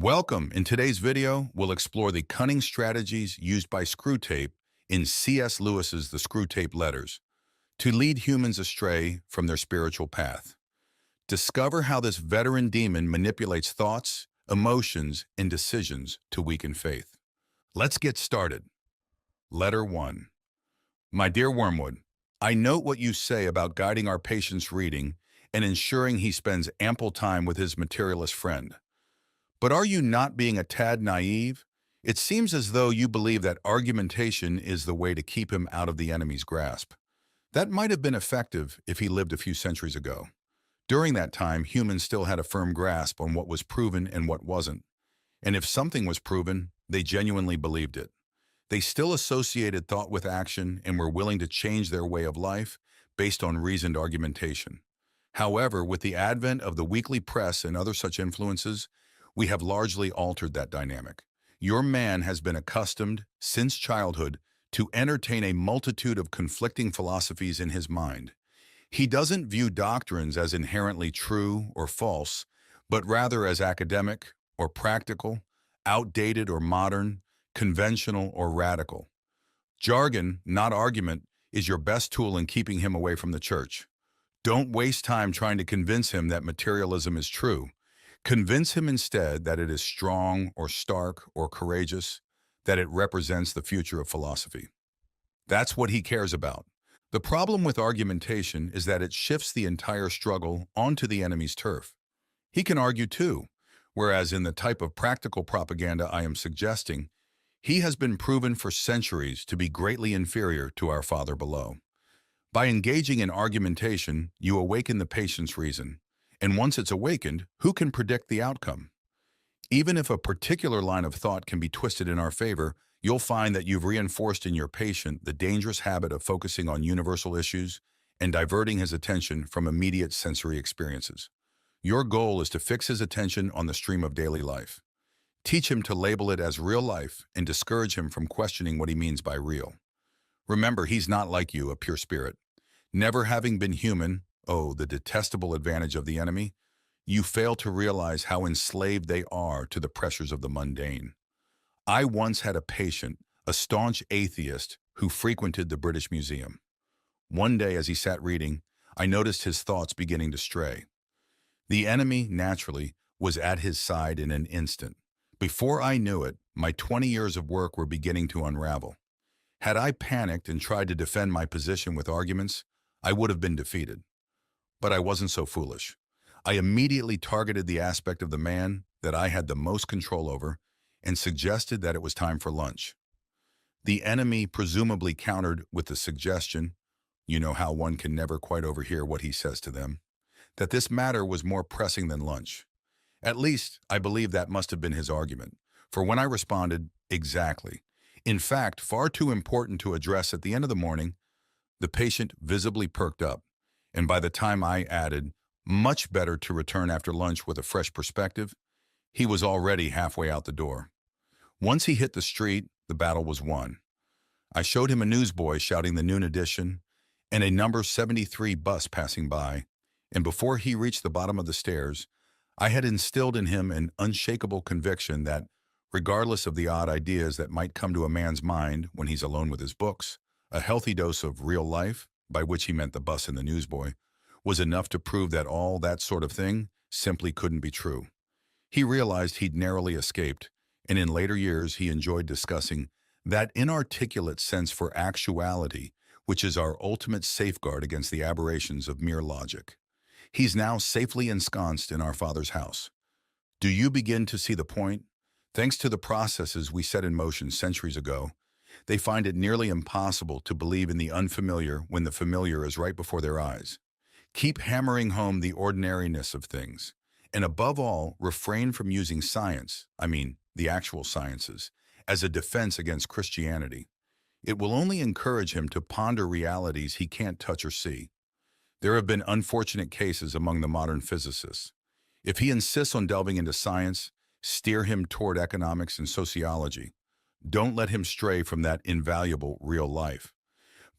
Welcome. In today's video, we'll explore the cunning strategies used by Screwtape in C.S. Lewis's The Screwtape Letters to lead humans astray from their spiritual path. Discover how this veteran demon manipulates thoughts, emotions, and decisions to weaken faith. Let's get started. Letter 1. My dear Wormwood, I note what you say about guiding our patient's reading and ensuring he spends ample time with his materialist friend. But are you not being a tad naive? It seems as though you believe that argumentation is the way to keep him out of the enemy's grasp. That might have been effective if he lived a few centuries ago. During that time, humans still had a firm grasp on what was proven and what wasn't. And if something was proven, they genuinely believed it. They still associated thought with action and were willing to change their way of life based on reasoned argumentation. However, with the advent of the weekly press and other such influences, we have largely altered that dynamic. Your man has been accustomed, since childhood, to entertain a multitude of conflicting philosophies in his mind. He doesn't view doctrines as inherently true or false, but rather as academic or practical, outdated or modern, conventional or radical. Jargon, not argument, is your best tool in keeping him away from the church. Don't waste time trying to convince him that materialism is true. Convince him instead that it is strong or stark or courageous, that it represents the future of philosophy. That's what he cares about. The problem with argumentation is that it shifts the entire struggle onto the enemy's turf. He can argue too, whereas in the type of practical propaganda I am suggesting, he has been proven for centuries to be greatly inferior to our Father below. By engaging in argumentation, you awaken the patient's reason. And once it's awakened, who can predict the outcome? Even if a particular line of thought can be twisted in our favor, you'll find that you've reinforced in your patient the dangerous habit of focusing on universal issues and diverting his attention from immediate sensory experiences. Your goal is to fix his attention on the stream of daily life. Teach him to label it as real life and discourage him from questioning what he means by real. Remember, he's not like you, a pure spirit. Never having been human, oh, the detestable advantage of the enemy, you fail to realize how enslaved they are to the pressures of the mundane. I once had a patient, a staunch atheist, who frequented the British Museum. One day as he sat reading, I noticed his thoughts beginning to stray. The enemy, naturally, was at his side in an instant. Before I knew it, my 20 years of work were beginning to unravel. Had I panicked and tried to defend my position with arguments, I would have been defeated. But I wasn't so foolish. I immediately targeted the aspect of the man that I had the most control over and suggested that it was time for lunch. The enemy presumably countered with the suggestion, you know how one can never quite overhear what he says to them, that this matter was more pressing than lunch. At least, I believe that must have been his argument, for when I responded, exactly, in fact, far too important to address at the end of the morning, the patient visibly perked up. And by the time I added, much better to return after lunch with a fresh perspective, he was already halfway out the door. Once he hit the street, the battle was won. I showed him a newsboy shouting the noon edition and a number 73 bus passing by, and before he reached the bottom of the stairs, I had instilled in him an unshakable conviction that, regardless of the odd ideas that might come to a man's mind when he's alone with his books, a healthy dose of real life, by which he meant the bus and the newsboy, was enough to prove that all that sort of thing simply couldn't be true. He realized he'd narrowly escaped, and in later years he enjoyed discussing that inarticulate sense for actuality, which is our ultimate safeguard against the aberrations of mere logic. He's now safely ensconced in our Father's house. Do you begin to see the point? Thanks to the processes we set in motion centuries ago, they find it nearly impossible to believe in the unfamiliar when the familiar is right before their eyes. Keep hammering home the ordinariness of things, and above all, refrain from using science, the actual sciences, as a defense against Christianity. It will only encourage him to ponder realities he can't touch or see. There have been unfortunate cases among the modern physicists. If he insists on delving into science, steer him toward economics and sociology. Don't let him stray from that invaluable real life.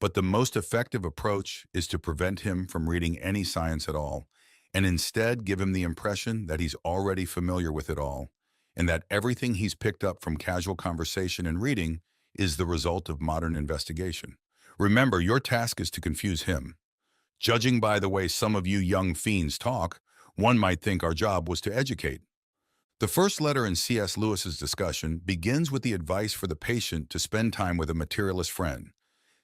But the most effective approach is to prevent him from reading any science at all, and instead give him the impression that he's already familiar with it all, and that everything he's picked up from casual conversation and reading is the result of modern investigation. Remember, your task is to confuse him. Judging by the way some of you young fiends talk, one might think our job was to educate. The first letter in C.S. Lewis's discussion begins with the advice for the patient to spend time with a materialist friend,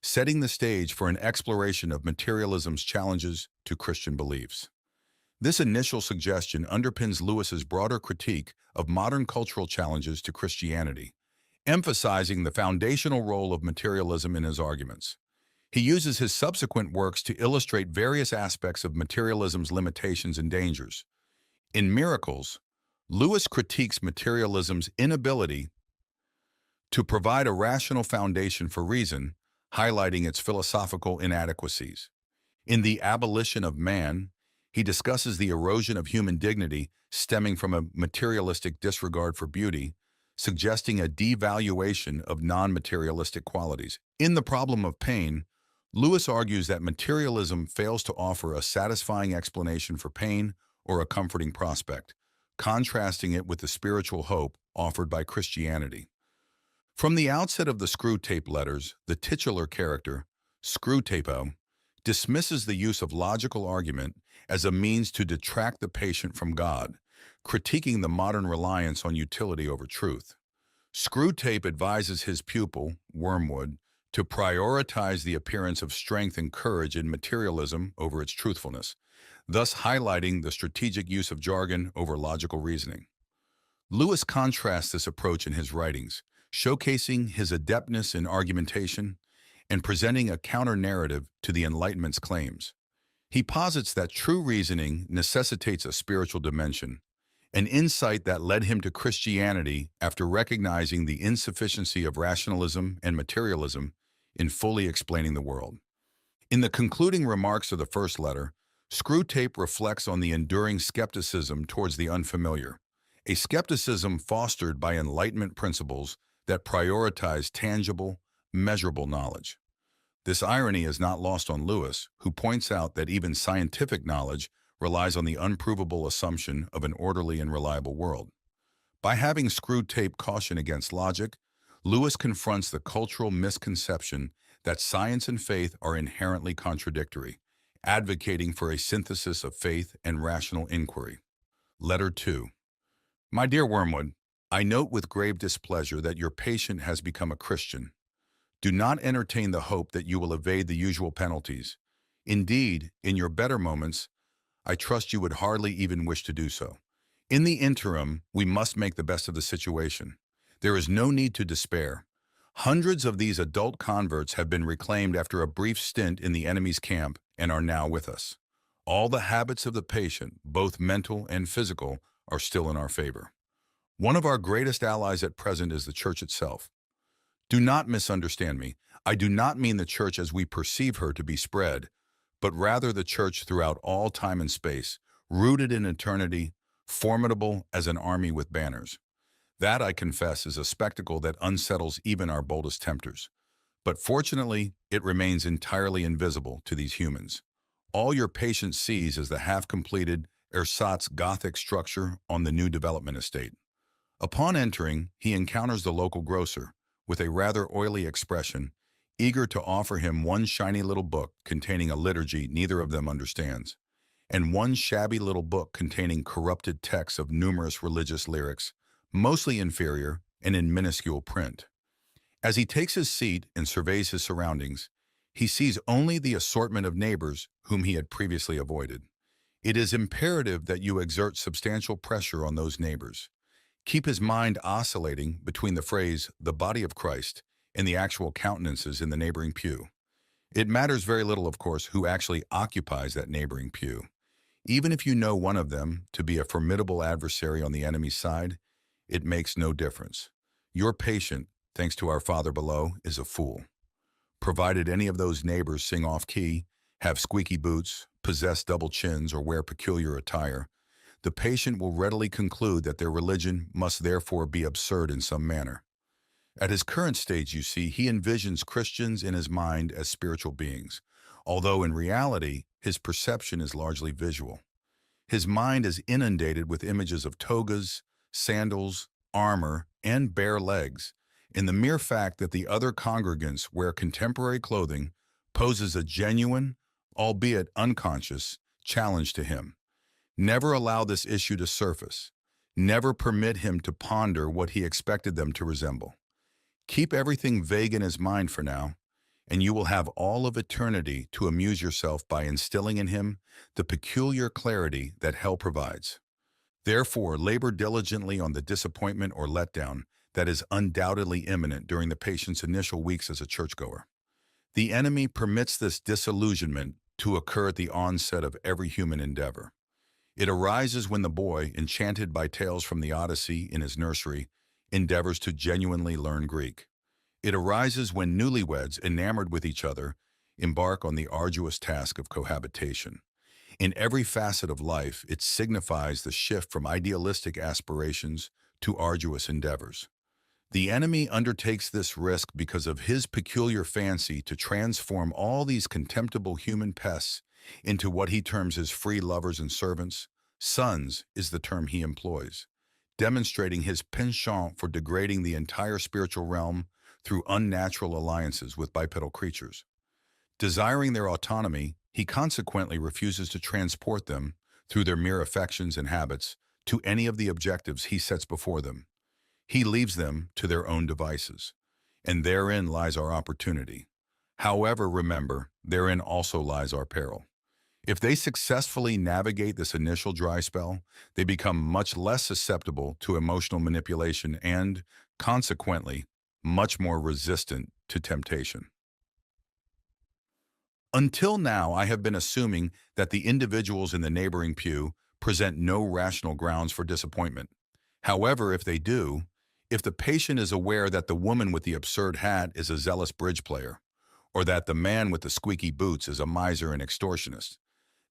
setting the stage for an exploration of materialism's challenges to Christian beliefs. This initial suggestion underpins Lewis's broader critique of modern cultural challenges to Christianity, emphasizing the foundational role of materialism in his arguments. He uses his subsequent works to illustrate various aspects of materialism's limitations and dangers. In Miracles, Lewis critiques materialism's inability to provide a rational foundation for reason, highlighting its philosophical inadequacies. In The Abolition of Man, he discusses the erosion of human dignity stemming from a materialistic disregard for beauty, suggesting a devaluation of non-materialistic qualities. In The Problem of Pain, Lewis argues that materialism fails to offer a satisfying explanation for pain or a comforting prospect, contrasting it with the spiritual hope offered by Christianity. From the outset of the Screwtape letters, the titular character, Screwtape, dismisses the use of logical argument as a means to detract the patient from God, critiquing the modern reliance on utility over truth. Screwtape advises his pupil, Wormwood, to prioritize the appearance of strength and courage in materialism over its truthfulness, thus highlighting the strategic use of jargon over logical reasoning. Lewis contrasts this approach in his writings, showcasing his adeptness in argumentation and presenting a counter-narrative to the Enlightenment's claims. He posits that true reasoning necessitates a spiritual dimension, an insight that led him to Christianity after recognizing the insufficiency of rationalism and materialism in fully explaining the world. In the concluding remarks of the first letter, Screwtape reflects on the enduring skepticism towards the unfamiliar, a skepticism fostered by Enlightenment principles that prioritize tangible, measurable knowledge. This irony is not lost on Lewis, who points out that even scientific knowledge relies on the unprovable assumption of an orderly and reliable world. By having Screwtape caution against logic, Lewis confronts the cultural misconception that science and faith are inherently contradictory, advocating for a synthesis of faith and rational inquiry. Letter 2. My dear Wormwood, I note with grave displeasure that your patient has become a Christian. Do not entertain the hope that you will evade the usual penalties. Indeed, in your better moments, I trust you would hardly even wish to do so. In the interim, we must make the best of the situation. There is no need to despair. Hundreds of these adult converts have been reclaimed after a brief stint in the enemy's camp and are now with us. All the habits of the patient, both mental and physical, are still in our favor. One of our greatest allies at present is the Church itself. Do not misunderstand me. I do not mean the Church as we perceive her to be spread, but rather the Church throughout all time and space, rooted in eternity, formidable as an army with banners. That, I confess, is a spectacle that unsettles even our boldest tempters. But fortunately, it remains entirely invisible to these humans. All your patient sees is the half-completed ersatz Gothic structure on the new development estate. Upon entering, he encounters the local grocer, with a rather oily expression, eager to offer him one shiny little book containing a liturgy neither of them understands, and one shabby little book containing corrupted texts of numerous religious lyrics, mostly inferior and in minuscule print. As he takes his seat and surveys his surroundings, he sees only the assortment of neighbors whom he had previously avoided. It is imperative that you exert substantial pressure on those neighbors. Keep his mind oscillating between the phrase, the body of Christ, and the actual countenances in the neighboring pew. It matters very little, of course, who actually occupies that neighboring pew. Even if you know one of them to be a formidable adversary on the enemy's side, it makes no difference. Your patient, thanks to our Father below, is a fool. Provided any of those neighbors sing off-key, have squeaky boots, possess double chins, or wear peculiar attire, the patient will readily conclude that their religion must therefore be absurd in some manner. At his current stage, you see, he envisions Christians in his mind as spiritual beings, although in reality, his perception is largely visual. His mind is inundated with images of togas, sandals, armor, and bare legs, and the mere fact that the other congregants wear contemporary clothing poses a genuine, albeit unconscious, challenge to him. Never allow this issue to surface. Never permit him to ponder what he expected them to resemble. Keep everything vague in his mind for now, and you will have all of eternity to amuse yourself by instilling in him the peculiar clarity that hell provides. Therefore, labor diligently on the disappointment or letdown that is undoubtedly imminent during the patient's initial weeks as a churchgoer. The enemy permits this disillusionment to occur at the onset of every human endeavor. It arises when the boy, enchanted by tales from the Odyssey in his nursery, endeavors to genuinely learn Greek. It arises when newlyweds, enamored with each other, embark on the arduous task of cohabitation. In every facet of life, it signifies the shift from idealistic aspirations to arduous endeavors. The enemy undertakes this risk because of his peculiar fancy to transform all these contemptible human pests into what he terms his free lovers and servants. Sons is the term he employs, demonstrating his penchant for degrading the entire spiritual realm through unnatural alliances with bipedal creatures. Desiring their autonomy, he consequently refuses to transport them, through their mere affections and habits, to any of the objectives he sets before them. He leaves them to their own devices, and therein lies our opportunity. However, remember, therein also lies our peril. If they successfully navigate this initial dry spell, they become much less susceptible to emotional manipulation and, consequently, much more resistant to temptation. Until now, I have been assuming that the individuals in the neighboring pew present no rational grounds for disappointment. However, if they do, if the patient is aware that the woman with the absurd hat is a zealous bridge player, or that the man with the squeaky boots is a miser and extortionist,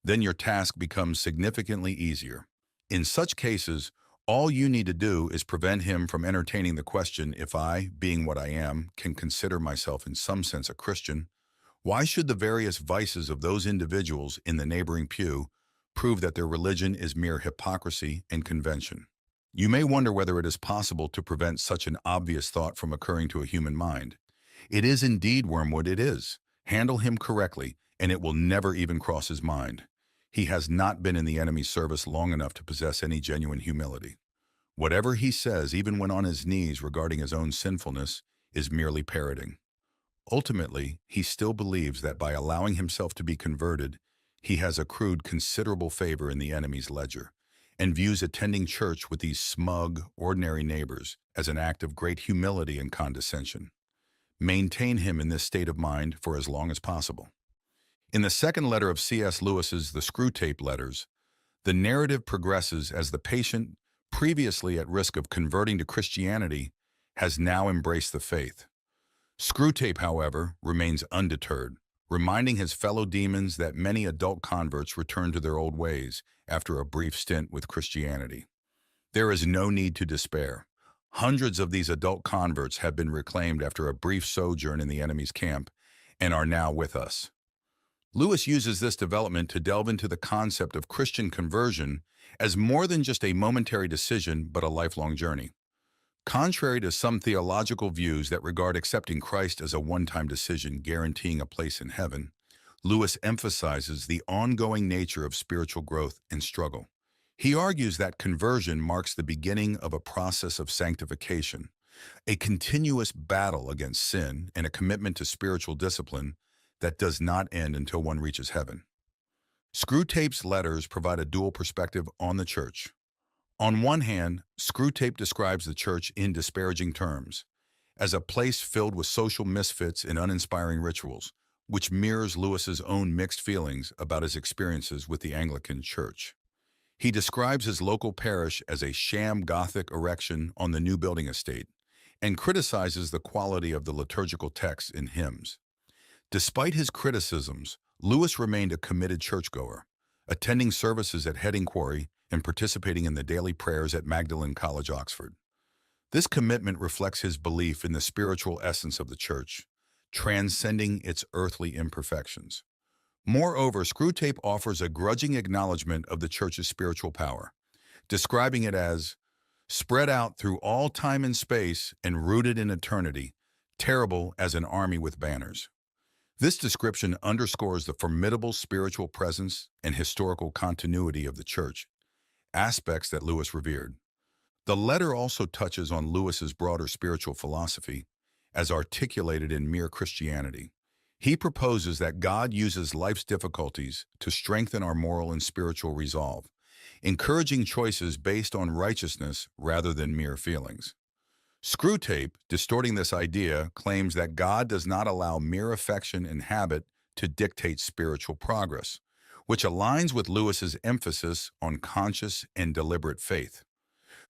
then your task becomes significantly easier. In such cases, all you need to do is prevent him from entertaining the question if I, being what I am, can consider myself in some sense a Christian. Why should the various vices of those individuals in the neighboring pew prove that their religion is mere hypocrisy and convention? You may wonder whether it is possible to prevent such an obvious thought from occurring to a human mind. It is indeed, Wormwood, it is. Handle him correctly, and it will never even cross his mind. He has not been in the enemy's service long enough to possess any genuine humility. Whatever he says, even when on his knees regarding his own sinfulness, is merely parroting. Ultimately, he still believes that by allowing himself to be converted, he has accrued considerable favor in the enemy's ledger, and views attending church with these smug, ordinary neighbors as an act of great humility and condescension. Maintain him in this state of mind for as long as possible. In the second letter of C.S. Lewis's The Screwtape Letters, the narrative progresses as the patient, previously at risk of converting to Christianity, has now embraced the faith. Screwtape, however, remains undeterred, reminding his fellow demons that many adult converts return to their old ways after a brief stint with Christianity. There is no need to despair. Hundreds of these adult converts have been reclaimed after a brief sojourn in the enemy's camp and are now with us. Lewis uses this development to delve into the concept of Christian conversion as more than just a momentary decision but a lifelong journey. Contrary to some theological views that regard accepting Christ as a one-time decision guaranteeing a place in heaven, Lewis emphasizes the ongoing nature of spiritual growth and struggle. He argues that conversion marks the beginning of a process of sanctification, a continuous battle against sin and a commitment to spiritual discipline that does not end until one reaches heaven. Screwtape's letters provide a dual perspective on the church. On one hand, Screwtape describes the church in disparaging terms, as a place filled with social misfits and uninspiring rituals, which mirrors Lewis's own mixed feelings about his experiences with the Anglican Church. He describes his local parish as a sham Gothic erection on the new building estate, and criticizes the quality of the liturgical texts in hymns. Despite his criticisms, Lewis remained a committed churchgoer, attending services at Heading Quarry and participating in the daily prayers at Magdalen College, Oxford. This commitment reflects his belief in the spiritual essence of the church, transcending its earthly imperfections. Moreover, Screwtape offers a grudging acknowledgement of the church's spiritual power, describing it as spread out through all time and space and rooted in eternity, terrible as an army with banners. This description underscores the formidable spiritual presence and historical continuity of the Church, aspects that Lewis revered. The letter also touches on Lewis's broader spiritual philosophy, as articulated in Mere Christianity. He proposes that God uses life's difficulties to strengthen our moral and spiritual resolve, encouraging choices based on righteousness rather than mere feelings. Screwtape, distorting this idea, claims that God does not allow mere affection and habit to dictate spiritual progress, which aligns with Lewis's emphasis on conscious and deliberate faith.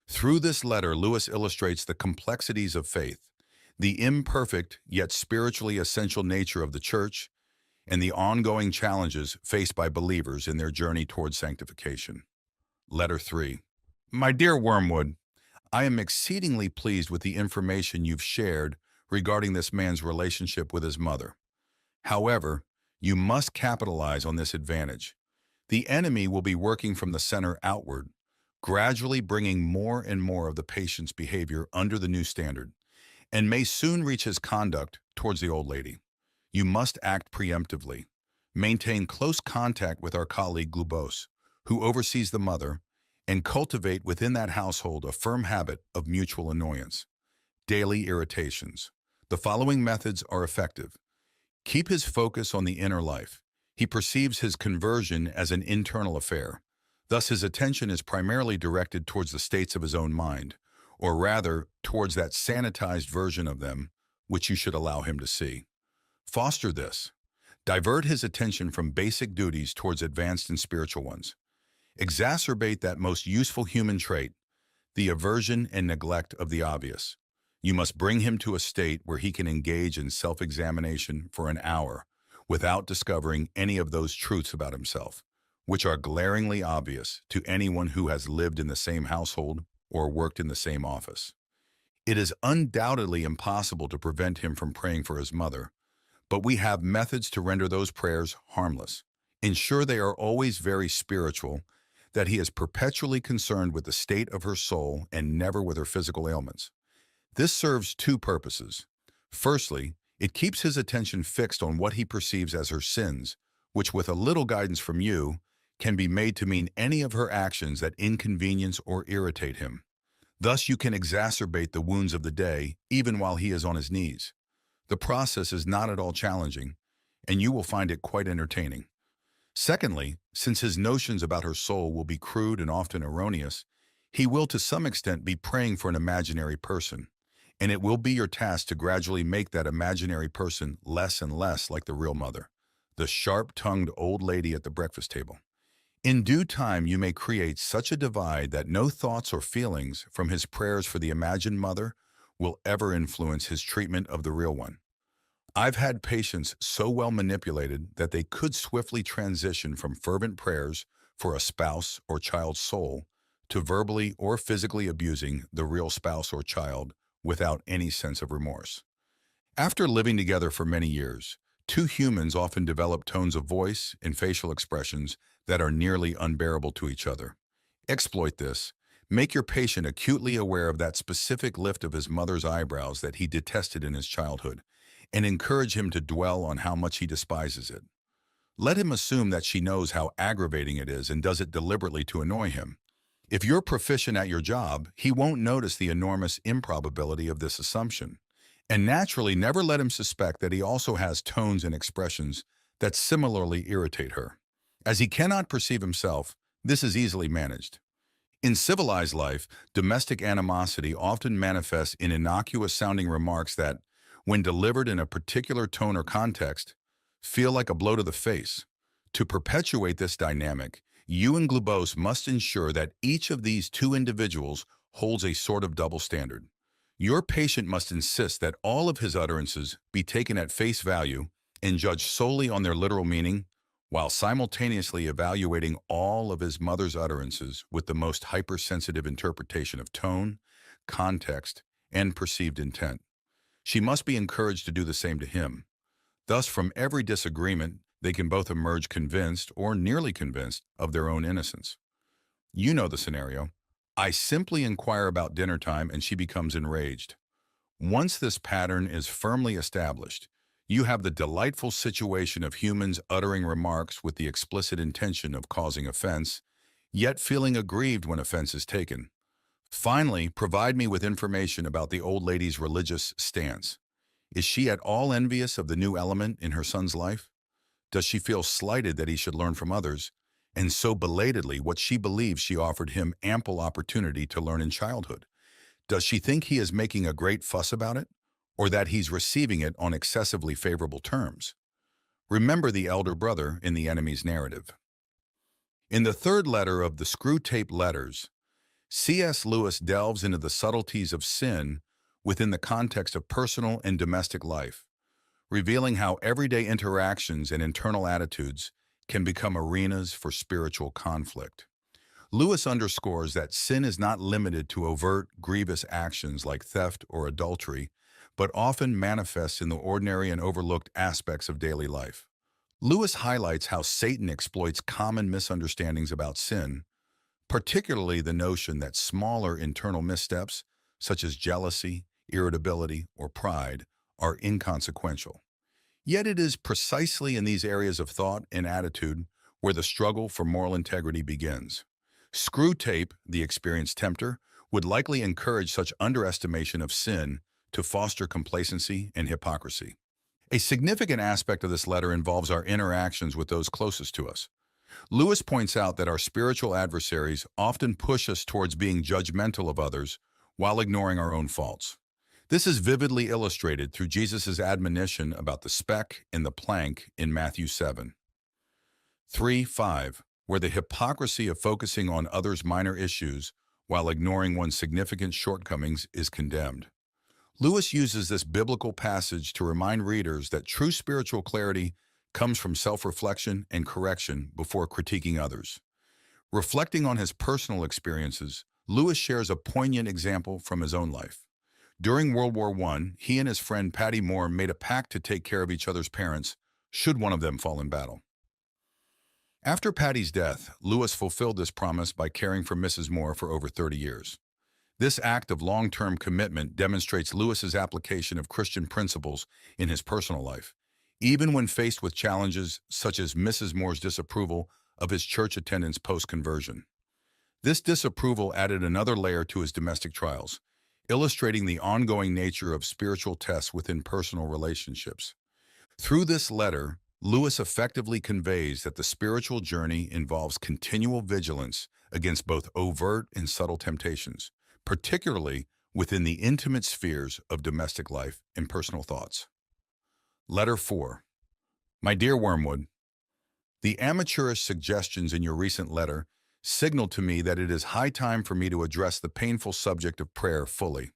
Through this letter, Lewis illustrates the complexities of faith, the imperfect yet spiritually essential nature of the Church, and the ongoing challenges faced by believers in their journey towards sanctification. Letter 3. My dear Wormwood, I am exceedingly pleased with the information you've shared regarding this man's relationship with his mother. However, you must capitalize on this advantage. The enemy will be working from the center outward, gradually bringing more and more of the patient's behavior under the new standard, and may soon reach his conduct towards the old lady. You must act preemptively. Maintain close contact with our colleague Glubose, who oversees the mother, and cultivate within that household a firm habit of mutual annoyance. Daily irritations. The following methods are effective. Keep his focus on the inner life. He perceives his conversion as an internal affair. Thus, his attention is primarily directed towards the states of his own mind, or rather, towards that sanitized version of them, which you should allow him to see. Foster this. Divert his attention from basic duties towards advanced and spiritual ones. Exacerbate that most useful human trait, the aversion and neglect of the obvious. You must bring him to a state where he can engage in self-examination for an hour without discovering any of those truths about himself, which are glaringly obvious to anyone who has lived in the same household or worked in the same office. It is undoubtedly impossible to prevent him from praying for his mother, but we have methods to render those prayers harmless. Ensure they are always very spiritual, that he is perpetually concerned with the state of her soul and never with her physical ailments. This serves two purposes. Firstly, it keeps his attention fixed on what he perceives as her sins, which with a little guidance from you, can be made to mean any of her actions that inconvenience or irritate him. Thus you can exacerbate the wounds of the day even while he is on his knees. The process is not at all challenging, and you will find it quite entertaining. Secondly, since his notions about her soul will be crude and often erroneous, he will to some extent be praying for an imaginary person, and it will be your task to gradually make that imaginary person less and less like the real mother, the sharp-tongued old lady at the breakfast table. In due time, you may create such a divide that no thoughts or feelings from his prayers for the imagined mother will ever influence his treatment of the real one. I've had patients so well manipulated that they could swiftly transition from fervent prayers for a spouse or child's soul to verbally or physically abusing the real spouse or child without any sense of remorse. After living together for many years, two humans often develop tones of voice and facial expressions that are nearly unbearable to each other. Exploit this. Make your patient acutely aware of that specific lift of his mother's eyebrows that he detested in his childhood, and encourage him to dwell on how much he despises it. Let him assume that she knows how aggravating it is and does it deliberately to annoy him. If you're proficient at your job, he won't notice the enormous improbability of this assumption. And naturally, never let him suspect that he also has tones and expressions that similarly irritate her. As he cannot perceive himself, this is easily managed. In civilized life, domestic animosity often manifests in innocuous-sounding remarks that, when delivered in a particular tone or context, feel like a blow to the face. To perpetuate this dynamic, you and Glubose must ensure that each of these two individuals holds a sort of double standard. Your patient must insist that all of his utterances be taken at face value and judged solely on their literal meaning, while simultaneously evaluating all of his mother's utterances with the most hypersensitive interpretation of tone, context, and perceived intent. She must be encouraged to do the same to him. Thus, from every disagreement, they can both emerge convinced or nearly convinced of their own innocence. You know the scenario. I simply inquire about dinner time and she becomes enraged. Once this pattern is firmly established, you have the delightful situation of humans uttering remarks with the explicit intention of causing offense, yet feeling aggrieved when offense is taken. Finally, provide me with information about the old lady's religious stance. Is she at all envious of the new element in her son's life? Does she feel slighted that he should learn from others, and so belatedly what she believes she offered him ample opportunity to learn in childhood? Does she think he is making a great fuss about it, or that he's receiving it on excessively favorable terms? Remember the elder brother in the enemy's narrative. In the third letter of the Screwtape letters, C.S. Lewis delves into the subtleties of sin within the context of personal and domestic life, revealing how everyday interactions and internal attitudes can become arenas for spiritual conflict. Lewis underscores that sin is not limited to overt, grievous actions like theft or adultery, but often manifests in the ordinary and overlooked aspects of daily life. Lewis highlights how Satan exploits common misunderstandings about sin, particularly the notion that smaller internal missteps, such as jealousy, irritability, or pride, are inconsequential. Yet it is precisely in these areas of thought and attitude where the struggle for moral integrity begins. Screwtape, the experienced tempter, would likely encourage such underestimation of sin to foster complacency and hypocrisy. A significant aspect of this letter involves our interactions with those closest to us. Lewis points out that our spiritual adversaries often push us towards being judgmental of others while ignoring our own faults. This is vividly illustrated through Jesus' admonition about the speck and the plank in Matthew 7. 3:5, where the hypocrisy of focusing on others' minor issues while ignoring one's significant shortcomings is condemned. Lewis uses this biblical passage to remind readers that true spiritual clarity comes from self-reflection and correction before critiquing others. Reflecting on his personal experiences, Lewis shares a poignant example from his own life. During World War I, he and his friend Patty Moore made a pact to take care of each other's parents should one of them fall in battle. After Patty's death, Lewis fulfilled this promise by caring for Mrs. Moore for over 30 years. This act of long-term commitment demonstrates Lewis's application of Christian principles in his personal life, even when faced with challenges such as Mrs. Moore's disapproval of his church attendance post-conversion. This disapproval added another layer to his domestic trials, illustrating the ongoing nature of spiritual tests within personal relationships. Through this letter, Lewis effectively conveys that the spiritual journey involves continual vigilance against both overt and subtle temptations, particularly within the intimate spheres of domestic life and personal thoughts. Letter 4. My dear Wormwood, the amateurish suggestions in your recent letter signaled to me that it is high time for me to address the painful subject of prayer fully.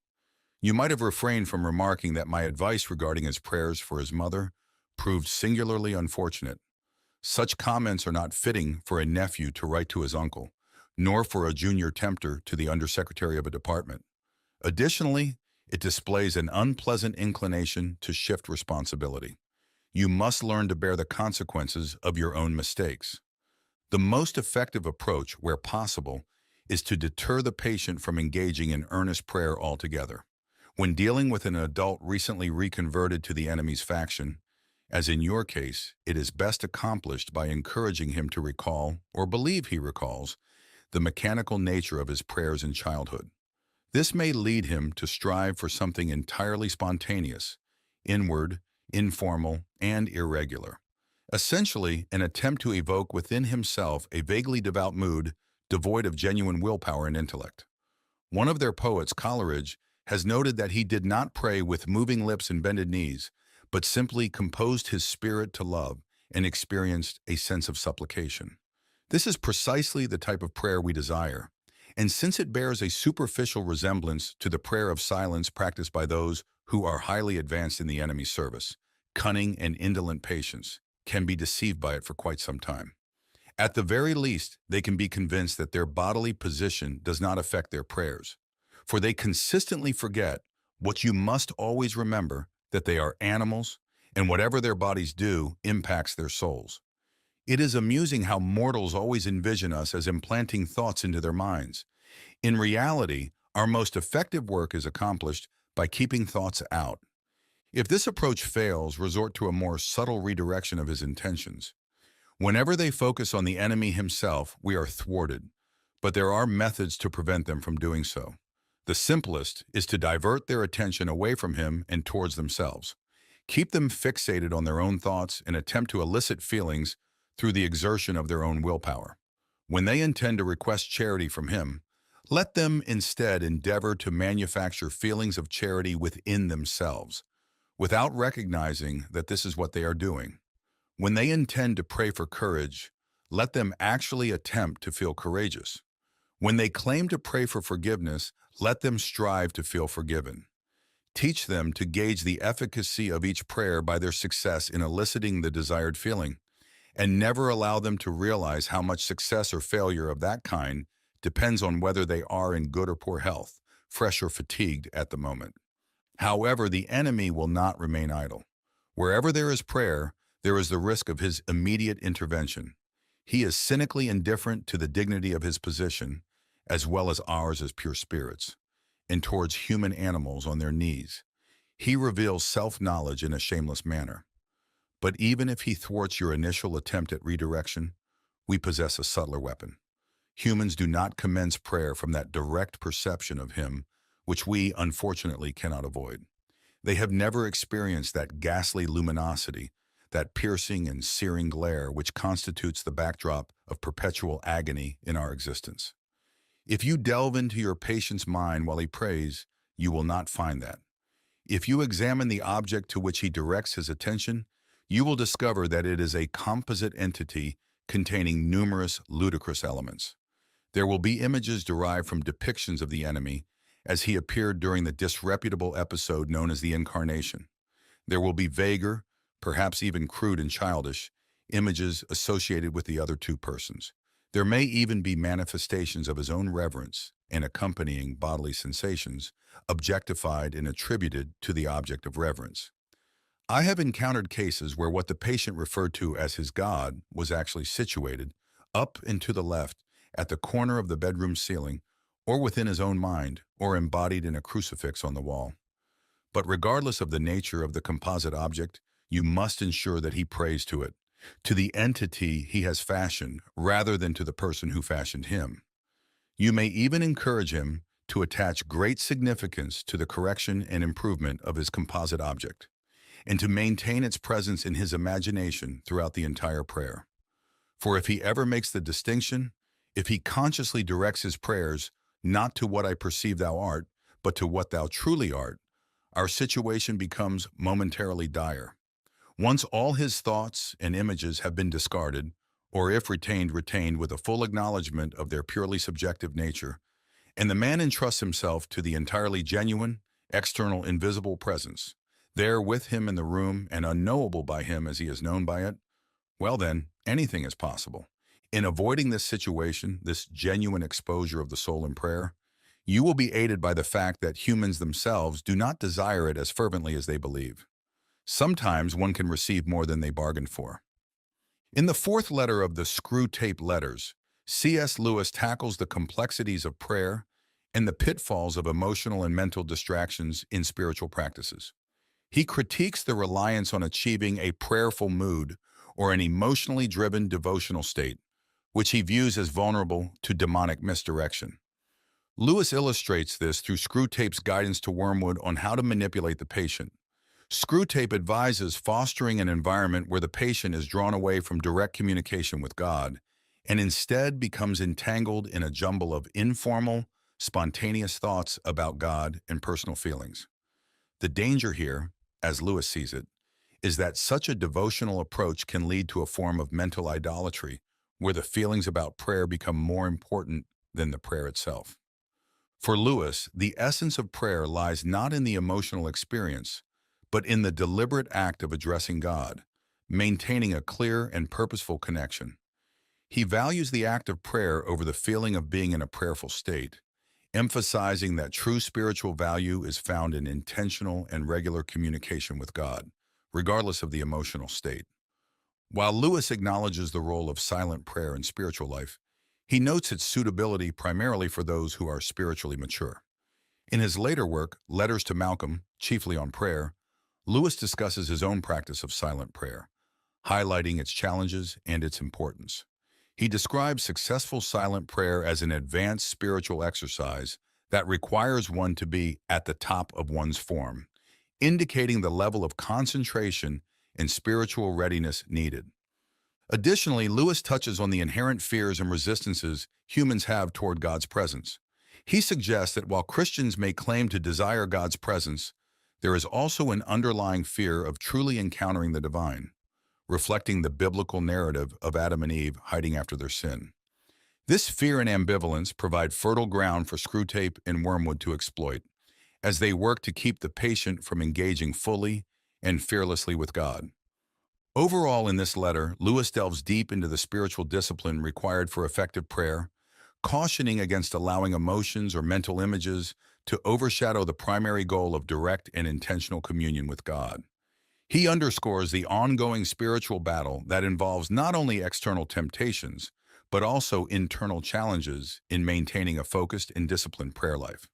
You might have refrained from remarking that my advice regarding his prayers for his mother proved singularly unfortunate. Such comments are not fitting for a nephew to write to his uncle, nor for a junior tempter to the undersecretary of a department. Additionally, it displays an unpleasant inclination to shift responsibility. You must learn to bear the consequences of your own mistakes. The most effective approach, where possible, is to deter the patient from engaging in earnest prayer altogether. When dealing with an adult recently reconverted to the enemy's faction, as in your case, it is best accomplished by encouraging him to recall, or believe he recalls, the mechanical nature of his prayers in childhood. This may lead him to strive for something entirely spontaneous, inward, informal, and irregular. Essentially, an attempt to evoke within himself a vaguely devout mood devoid of genuine willpower and intellect. One of their poets, Coleridge, has noted that he did not pray with moving lips and bended knees, but simply composed his spirit to love and experienced a sense of supplication. This is precisely the type of prayer we desire, and since it bears a superficial resemblance to the prayer of silence practiced by those who are highly advanced in the enemy's service, cunning and indolent patients can be deceived by it for quite some time. At the very least, they can be convinced that their bodily position does not affect their prayers, for they consistently forget what you must always remember, that they are animals, and whatever their bodies do impacts their souls. It is amusing how mortals always envision us as implanting thoughts into their minds, In reality, our most effective work is accomplished by keeping thoughts out. If this approach fails, resort to a more subtle redirection of his intentions. Whenever they focus on the enemy himself, we are thwarted, but there are methods to prevent them from doing so. The simplest is to divert their attention away from him and towards themselves. Keep them fixated on their own thoughts and attempt to elicit feelings through the exertion of their own willpower. When they intend to request charity from him, let them instead endeavor to manufacture feelings of charity within themselves, without recognizing that this is what they are doing. When they intend to pray for courage, let them actually attempt to feel courageous. When they claim to pray for forgiveness, let them strive to feel forgiven. Teach them to gauge the efficacy of each prayer by their success in eliciting the desired feeling, and never allow them to realize how much success or failure of that kind depends on whether they are in good or poor health, fresh or fatigued at the moment. However, the enemy will not remain idle. Wherever there is prayer, there is the risk of his immediate intervention. He is cynically indifferent to the dignity of his position, as well as ours as pure spirits, and towards human animals on their knees. He reveals self-knowledge in a shameless manner. But even if he thwarts your initial attempt at redirection, we possess a subtler weapon. Humans do not commence prayer from that direct perception of him, which we, unfortunately, cannot avoid. They have never experienced that ghastly luminosity, that piercing and searing glare which constitutes the backdrop of perpetual agony in our existence. If you delve into your patient's mind while he prays, you will not find that. If you examine the object to which he directs his attention, you will discover that it is a composite entity containing numerous ludicrous elements. There will be images derived from depictions of the enemy as he appeared during the disreputable episode known as the Incarnation. There will be vaguer, perhaps even crude and childish, images associated with the other two persons. There may even be manifestations of his own reverence and accompanying bodily sensations, objectified and attributed to the object of reverence. I have encountered cases where what the patient referred to as his God was actually situated up and to the left at the corner of the bedroom ceiling, or within his own mind, or embodied in a crucifix on the wall. But regardless of the nature of the composite object, you must ensure that he prays to the entity he has fashioned, rather than to the person who fashioned him. You may even encourage him to attach great significance to the correction and improvement of his composite object, and to maintain its presence in his imagination throughout the entire prayer. For if he ever makes the distinction, if he consciously directs his prayers not to what I perceive thou art, but to what thou truly art, our situation becomes momentarily dire. Once all his thoughts and images have been discarded, or if retained with a full acknowledgement of their purely subjective nature, and the man entrusts himself to the entirely genuine, external, invisible presence, there with him in the room and unknowable by him as he is known by it, well then, anything is possible. In avoiding this situation, this genuine exposure of the soul in prayer, you will be aided by the fact that humans themselves do not desire it as fervently as they believe. Sometimes one can receive more than they bargained for. In the fourth letter of the Screwtape letters, C.S. Lewis tackles the complexities of prayer and the pitfalls of emotional and mental distractions in spiritual practices. He critiques the reliance on achieving a prayerful mood or an emotionally driven devotional state, which he views as vulnerable to demonic misdirection. Lewis illustrates this through Screwtape's guidance to Wormwood on how to manipulate the patient. Screwtape advises fostering an environment where the patient is drawn away from direct communication with God and instead becomes entangled in a jumble of informal, spontaneous thoughts about God and personal feelings. The danger here, as Lewis sees it, is that such a devotional approach can lead to a form of mental idolatry where the feelings about prayer become more important than the prayer itself. For Lewis, the essence of prayer lies not in the emotional experience, but in the deliberate act of addressing God, maintaining a clear and purposeful connection. He values the act of prayer over the feeling of being in a prayerful state, emphasizing that true spiritual value is found in intentional and regular communication with God, regardless of the emotional state. While Lewis acknowledges the role of silent prayer in spiritual life, He notes its suitability primarily for those who are spiritually mature. In his later work, Letters to Malcolm, chiefly on prayer, Lewis discusses his own practice of silent prayer, highlighting its challenges and its importance. He describes successful silent prayer as an advanced spiritual exercise that requires one to be at the top of one's form, indicating the level of concentration and spiritual readiness needed. Additionally, Lewis touches on the inherent fears and resistances humans have toward God's presence. He suggests that while Christians may claim to desire God's presence, there is also an underlying fear of truly encountering the divine, reflecting the biblical narrative of Adam and Eve hiding after their sin. This fear and ambivalence provide fertile ground for Screwtape and Wormwood to exploit, as they work to keep the patient from engaging fully and fearlessly with God. Overall, in this letter, Lewis delves deep into the spiritual discipline required for effective prayer, cautioning against allowing emotions or mental images to overshadow the primary goal of direct and intentional communion with God. He underscores the ongoing spiritual battle that involves not only external temptations, but also internal challenges in maintaining a focused and disciplined prayer life.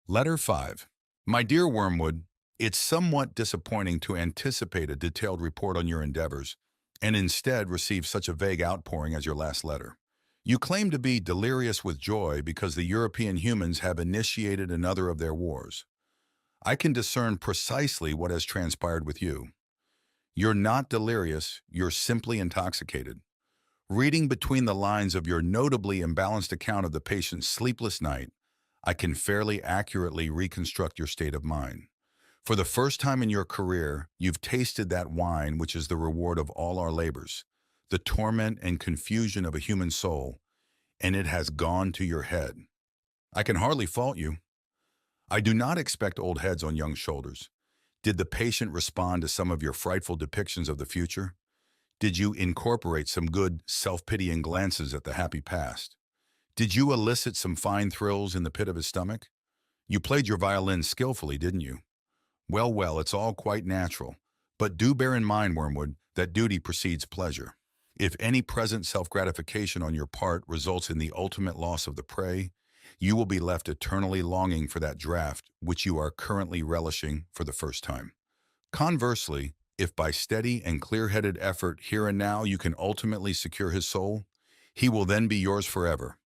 Letter 5. My dear Wormwood, it's somewhat disappointing to anticipate a detailed report on your endeavors and instead receive such a vague outpouring as your last letter. You claim to be delirious with joy because the European humans have initiated another of their wars. I can discern precisely what has transpired with you. You're not delirious, you're simply intoxicated. Reading between the lines of your notably imbalanced account of the patient's sleepless night, I can fairly accurately reconstruct your state of mind. For the first time in your career, you've tasted that wine which is the reward of all our labors, the torment and confusion of a human soul, and it has gone to your head. I can hardly fault you. I do not expect old heads on young shoulders. Did the patient respond to some of your frightful depictions of the future? Did you incorporate some good, self-pitying glances at the happy past? Did you elicit some fine thrills in the pit of his stomach? You played your violin skillfully, didn't you? Well, it's all quite natural. But do bear in mind, Wormwood, that duty precedes pleasure. If any present self-gratification on your part results in the ultimate loss of the prey, you will be left eternally longing for that draught which you are currently relishing for the first time. Conversely, if by steady and clear-headed effort here and now you can ultimately secure his soul, he will then be yours forever.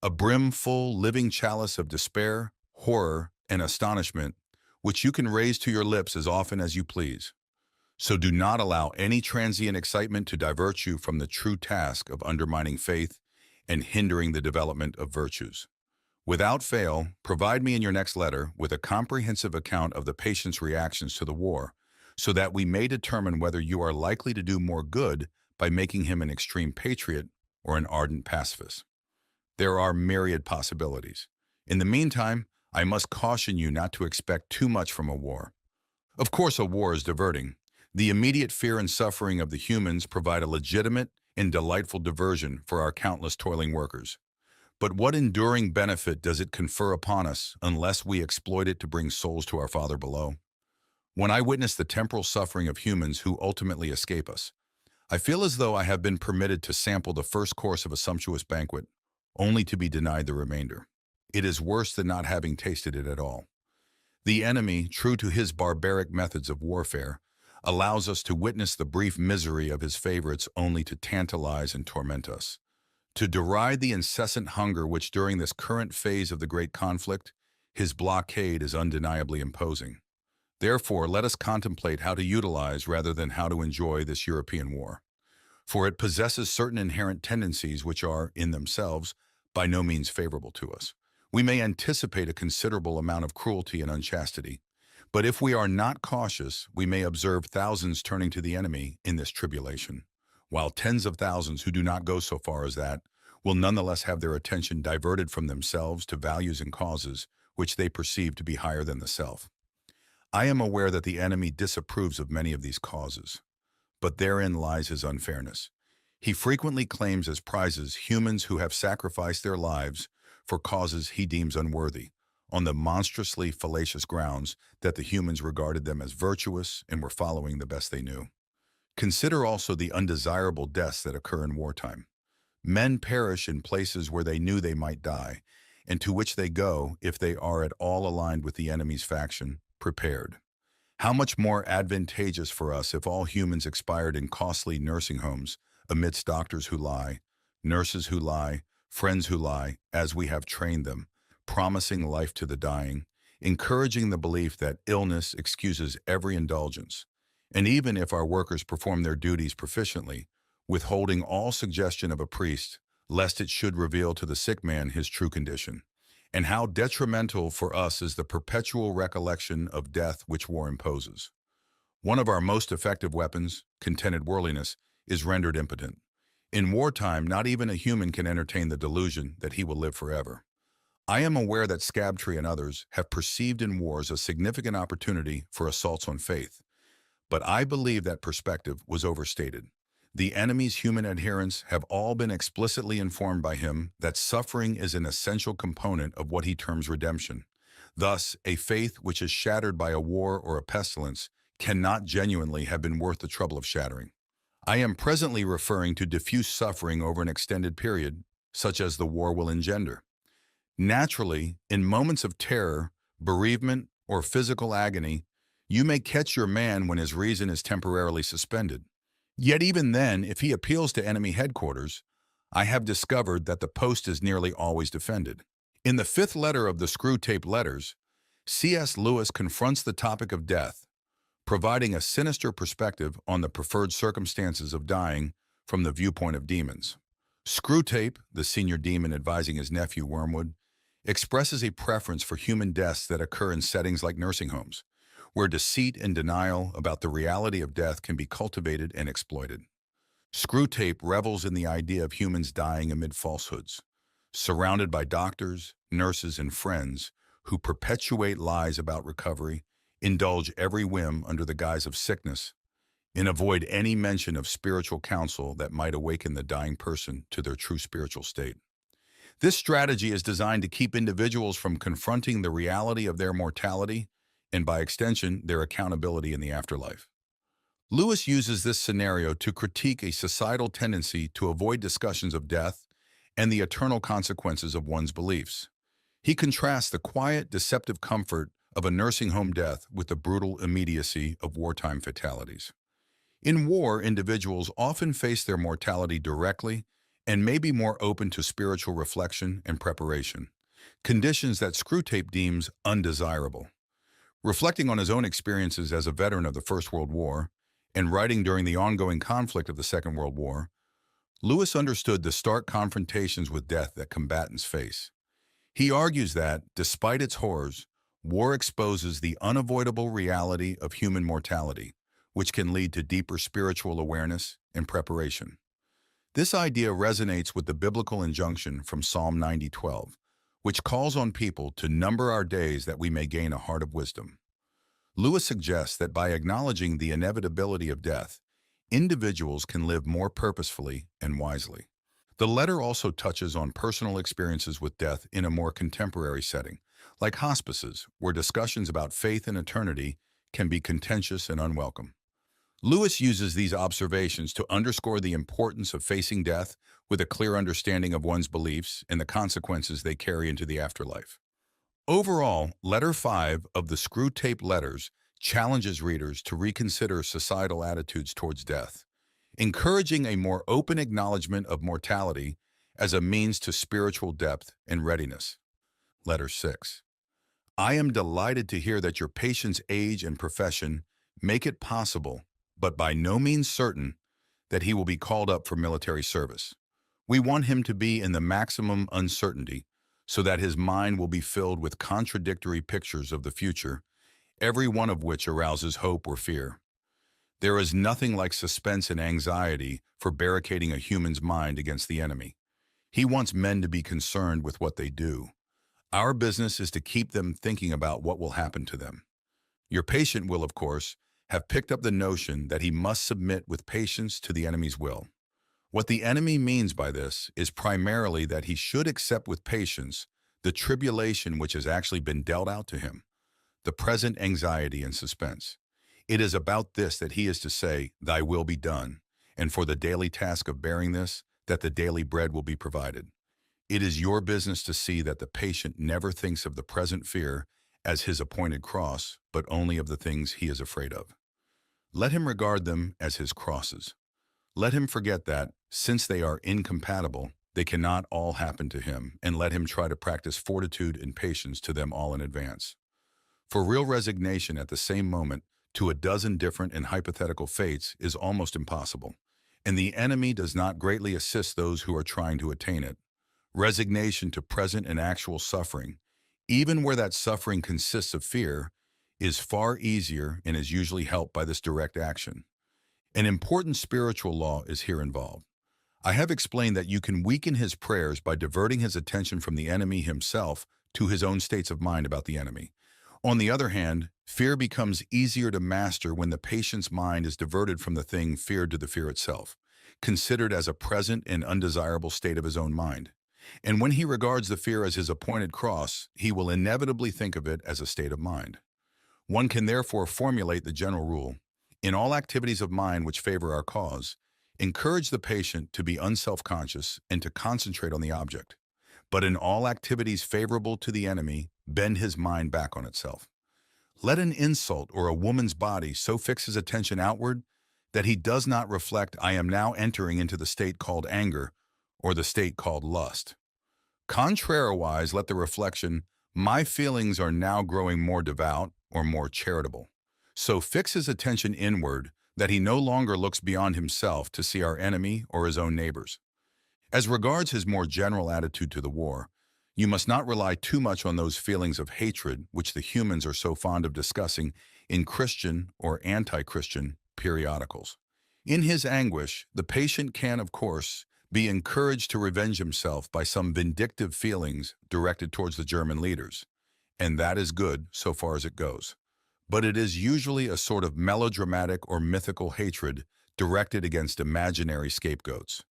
A brimful, living chalice of despair, horror, and astonishment, which you can raise to your lips as often as you please. So do not allow any transient excitement to divert you from the true task of undermining faith and hindering the development of virtues. Without fail, provide me in your next letter with a comprehensive account of the patient's reactions to the war, so that we may determine whether you are likely to do more good by making him an extreme patriot or an ardent pacifist. There are myriad possibilities. In the meantime, I must caution you not to expect too much from a war. Of course, a war is diverting. The immediate fear and suffering of the humans provide a legitimate and delightful diversion for our countless toiling workers. But what enduring benefit does it confer upon us unless we exploit it to bring souls to our Father below? When I witness the temporal suffering of humans who ultimately escape us, I feel as though I have been permitted to sample the first course of a sumptuous banquet, only to be denied the remainder. It is worse than not having tasted it at all. The enemy, true to his barbaric methods of warfare, allows us to witness the brief misery of his favorites only to tantalize and torment us. To deride the incessant hunger which during this current phase of the great conflict, his blockade is undeniably imposing. Therefore, let us contemplate how to utilize rather than how to enjoy this European war. For it possesses certain inherent tendencies which are, in themselves, by no means favorable to us. We may anticipate a considerable amount of cruelty and unchastity, but if we are not cautious, we may observe thousands turning to the enemy in this tribulation, while tens of thousands who do not go so far as that will nonetheless have their attention diverted from themselves to values and causes which they perceive to be higher than the self. I am aware that the enemy disapproves of many of these causes, but therein lies his unfairness. He frequently claims as prizes humans who have sacrificed their lives for causes he deems unworthy, on the monstrously fallacious grounds that the humans regarded them as virtuous and were following the best they knew. Consider also the undesirable deaths that occur in wartime. Men perish in places where they knew they might die, and to which they go if they are at all aligned with the enemy's faction, prepared. How much more advantageous for us if all humans expired in costly nursing homes amidst doctors who lie, nurses who lie, friends who lie, as we have trained them, promising life to the dying, encouraging the belief that illness excuses every indulgence, and even if our workers perform their duties proficiently, withholding all suggestion of a priest, lest it should reveal to the sick man his true condition. And how detrimental for us is the perpetual recollection of death which war imposes. One of our most effective weapons, contented worldliness, is rendered impotent. In wartime, not even a human can entertain the delusion that he will live forever. I am aware that Scabtree and others have perceived in wars a significant opportunity for assaults on faith, but I believe that perspective was overstated. The enemy's human adherents have all been explicitly informed by him that suffering is an essential component of what he terms redemption. Thus, a faith which is shattered by a war or a pestilence cannot genuinely have been worth the trouble of shattering. I am presently referring to diffuse suffering over an extended period, such as the war will engender. Naturally, in moments of terror, bereavement, or physical agony, you may catch your man when his reason is temporarily suspended. Yet even then, if he appeals to enemy headquarters, I have discovered that the post is nearly always defended. In the fifth letter of the Screwtape letters, C.S. Lewis confronts the topic of death, providing a sinister perspective on the preferred circumstances of dying from the viewpoint of demons. Screwtape, the senior demon advising his nephew Wormwood, expresses a preference for human deaths that occur in settings like nursing homes, where deceit and denial about the reality of death can be cultivated and exploited. Screwtape revels in the idea of humans dying amid falsehoods, surrounded by doctors, nurses, and friends who perpetuate lies about recovery, indulge every whim under the guise of sickness, and avoid any mention of spiritual counsel that might awaken the dying person to their true spiritual state. This strategy is designed to keep individuals from confronting the reality of their mortality and, by extension, their accountability in the afterlife. Lewis uses this scenario to critique a societal tendency to avoid discussions of death and the eternal consequences of one's beliefs. He contrasts the quiet, deceptive comfort of a nursing home death with the brutal immediacy of wartime fatalities. In war, individuals often face their mortality directly and may be more open to spiritual reflection and preparation, conditions that Screwtape deems undesirable. Reflecting on his own experiences as a veteran of the First World War and writing during the ongoing conflict of the Second World War, Lewis understood the stark confrontations with death that combatants face. He argues that, despite its horrors, war exposes the unavoidable reality of human mortality, which can lead to deeper spiritual awareness and preparation. This idea resonates with the biblical injunction from Psalm 90:12, which calls on people to number our days that we may gain a heart of wisdom. Lewis suggests that by acknowledging the inevitability of death, individuals can live more purposefully and wisely. The letter also touches on personal experiences with death in a more contemporary setting, like hospices, where discussions about faith and eternity can be contentious and unwelcome. Lewis uses these observations to underscore the importance of facing death with a clear understanding of one's beliefs and the consequences they carry into the afterlife. Overall, Letter 5 of the Screwtape letters challenges readers to reconsider societal attitudes towards death, encouraging a more open acknowledgement of mortality as a means to spiritual depth and readiness. Letter 6. I am delighted to hear that your patient's age and profession make it possible, but by no means certain, that he will be called up for military service. We want him to be in the maximum uncertainty so that his mind will be filled with contradictory pictures of the future, every one of which arouses hope or fear. There is nothing like suspense and anxiety for barricading a human's mind against the enemy. He wants men to be concerned with what they do. Our business is to keep them thinking about what will happen to them. Your patient will, of course, have picked up the notion that he must submit with patience to the enemy's will. What the enemy means by this is primarily that he should accept with patience the tribulation which has actually been dealt out to him, the present anxiety and suspense. It is about this that he is to say, "Thy will be done," and for the daily task of bearing this, that the daily bread will be provided. It is your business to see that the patient never thinks of the present fear as his appointed cross, but only of the things he is afraid of. Let him regard them as his crosses. Let him forget that, since they are incompatible, they cannot all happen to him, and let him try to practice fortitude and patience to them all in advance. For real resignation at the same moment to a dozen different and hypothetical fates is almost impossible, and the enemy does not greatly assist those who are trying to attain it. Resignation to present and actual suffering, even where that suffering consists of fear, is far easier and is usually helped by this direct action. An important spiritual law is here involved. I have explained that you can weaken his prayers by diverting his attention from the enemy himself to his own states of mind about the enemy. On the other hand, fear becomes easier to master when the patient's mind is diverted from the thing feared to the fear itself, considered as a present and undesirable state of his own mind. And when he regards the fear as his appointed cross, he will inevitably think of it as a state of mind. One can therefore formulate the general rule: in all activities of mind which favor our cause, encourage the patient to be unself-conscious and to concentrate on the object. But in all activities favorable to the enemy, bend his mind back on itself. Let an insult or a woman's body so fix his attention outward that he does not reflect, "I am now entering into the state called anger," or the state called lust. Contrariwise, let the reflection, "My feelings are now growing more devout," or more charitable. So fix his attention inward that he no longer looks beyond himself to see our enemy or his own neighbors. As regards his more general attitude to the war, you must not rely too much on those feelings of hatred which the humans are so fond of discussing in Christian or anti-Christian periodicals. In his anguish, the patient can, of course, be encouraged to revenge himself by some vindictive feelings directed towards the German leaders, and that is good so far as it goes. But it is usually a sort of melodramatic or mythical hatred directed against imaginary scapegoats.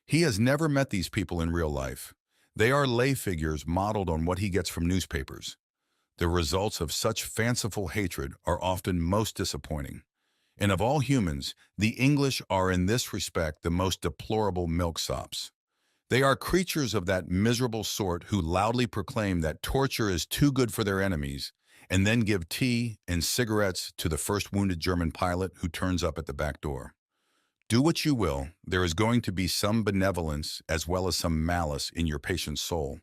He has never met these people in real life. They are lay figures modeled on what he gets from newspapers. The results of such fanciful hatred are often most disappointing. And of all humans, the English are in this respect the most deplorable milksops. They are creatures of that miserable sort who loudly proclaim that torture is too good for their enemies, and then give tea and cigarettes to the first wounded German pilot who turns up at the back door. Do what you will, there is going to be some benevolence as well as some malice in your patient's soul.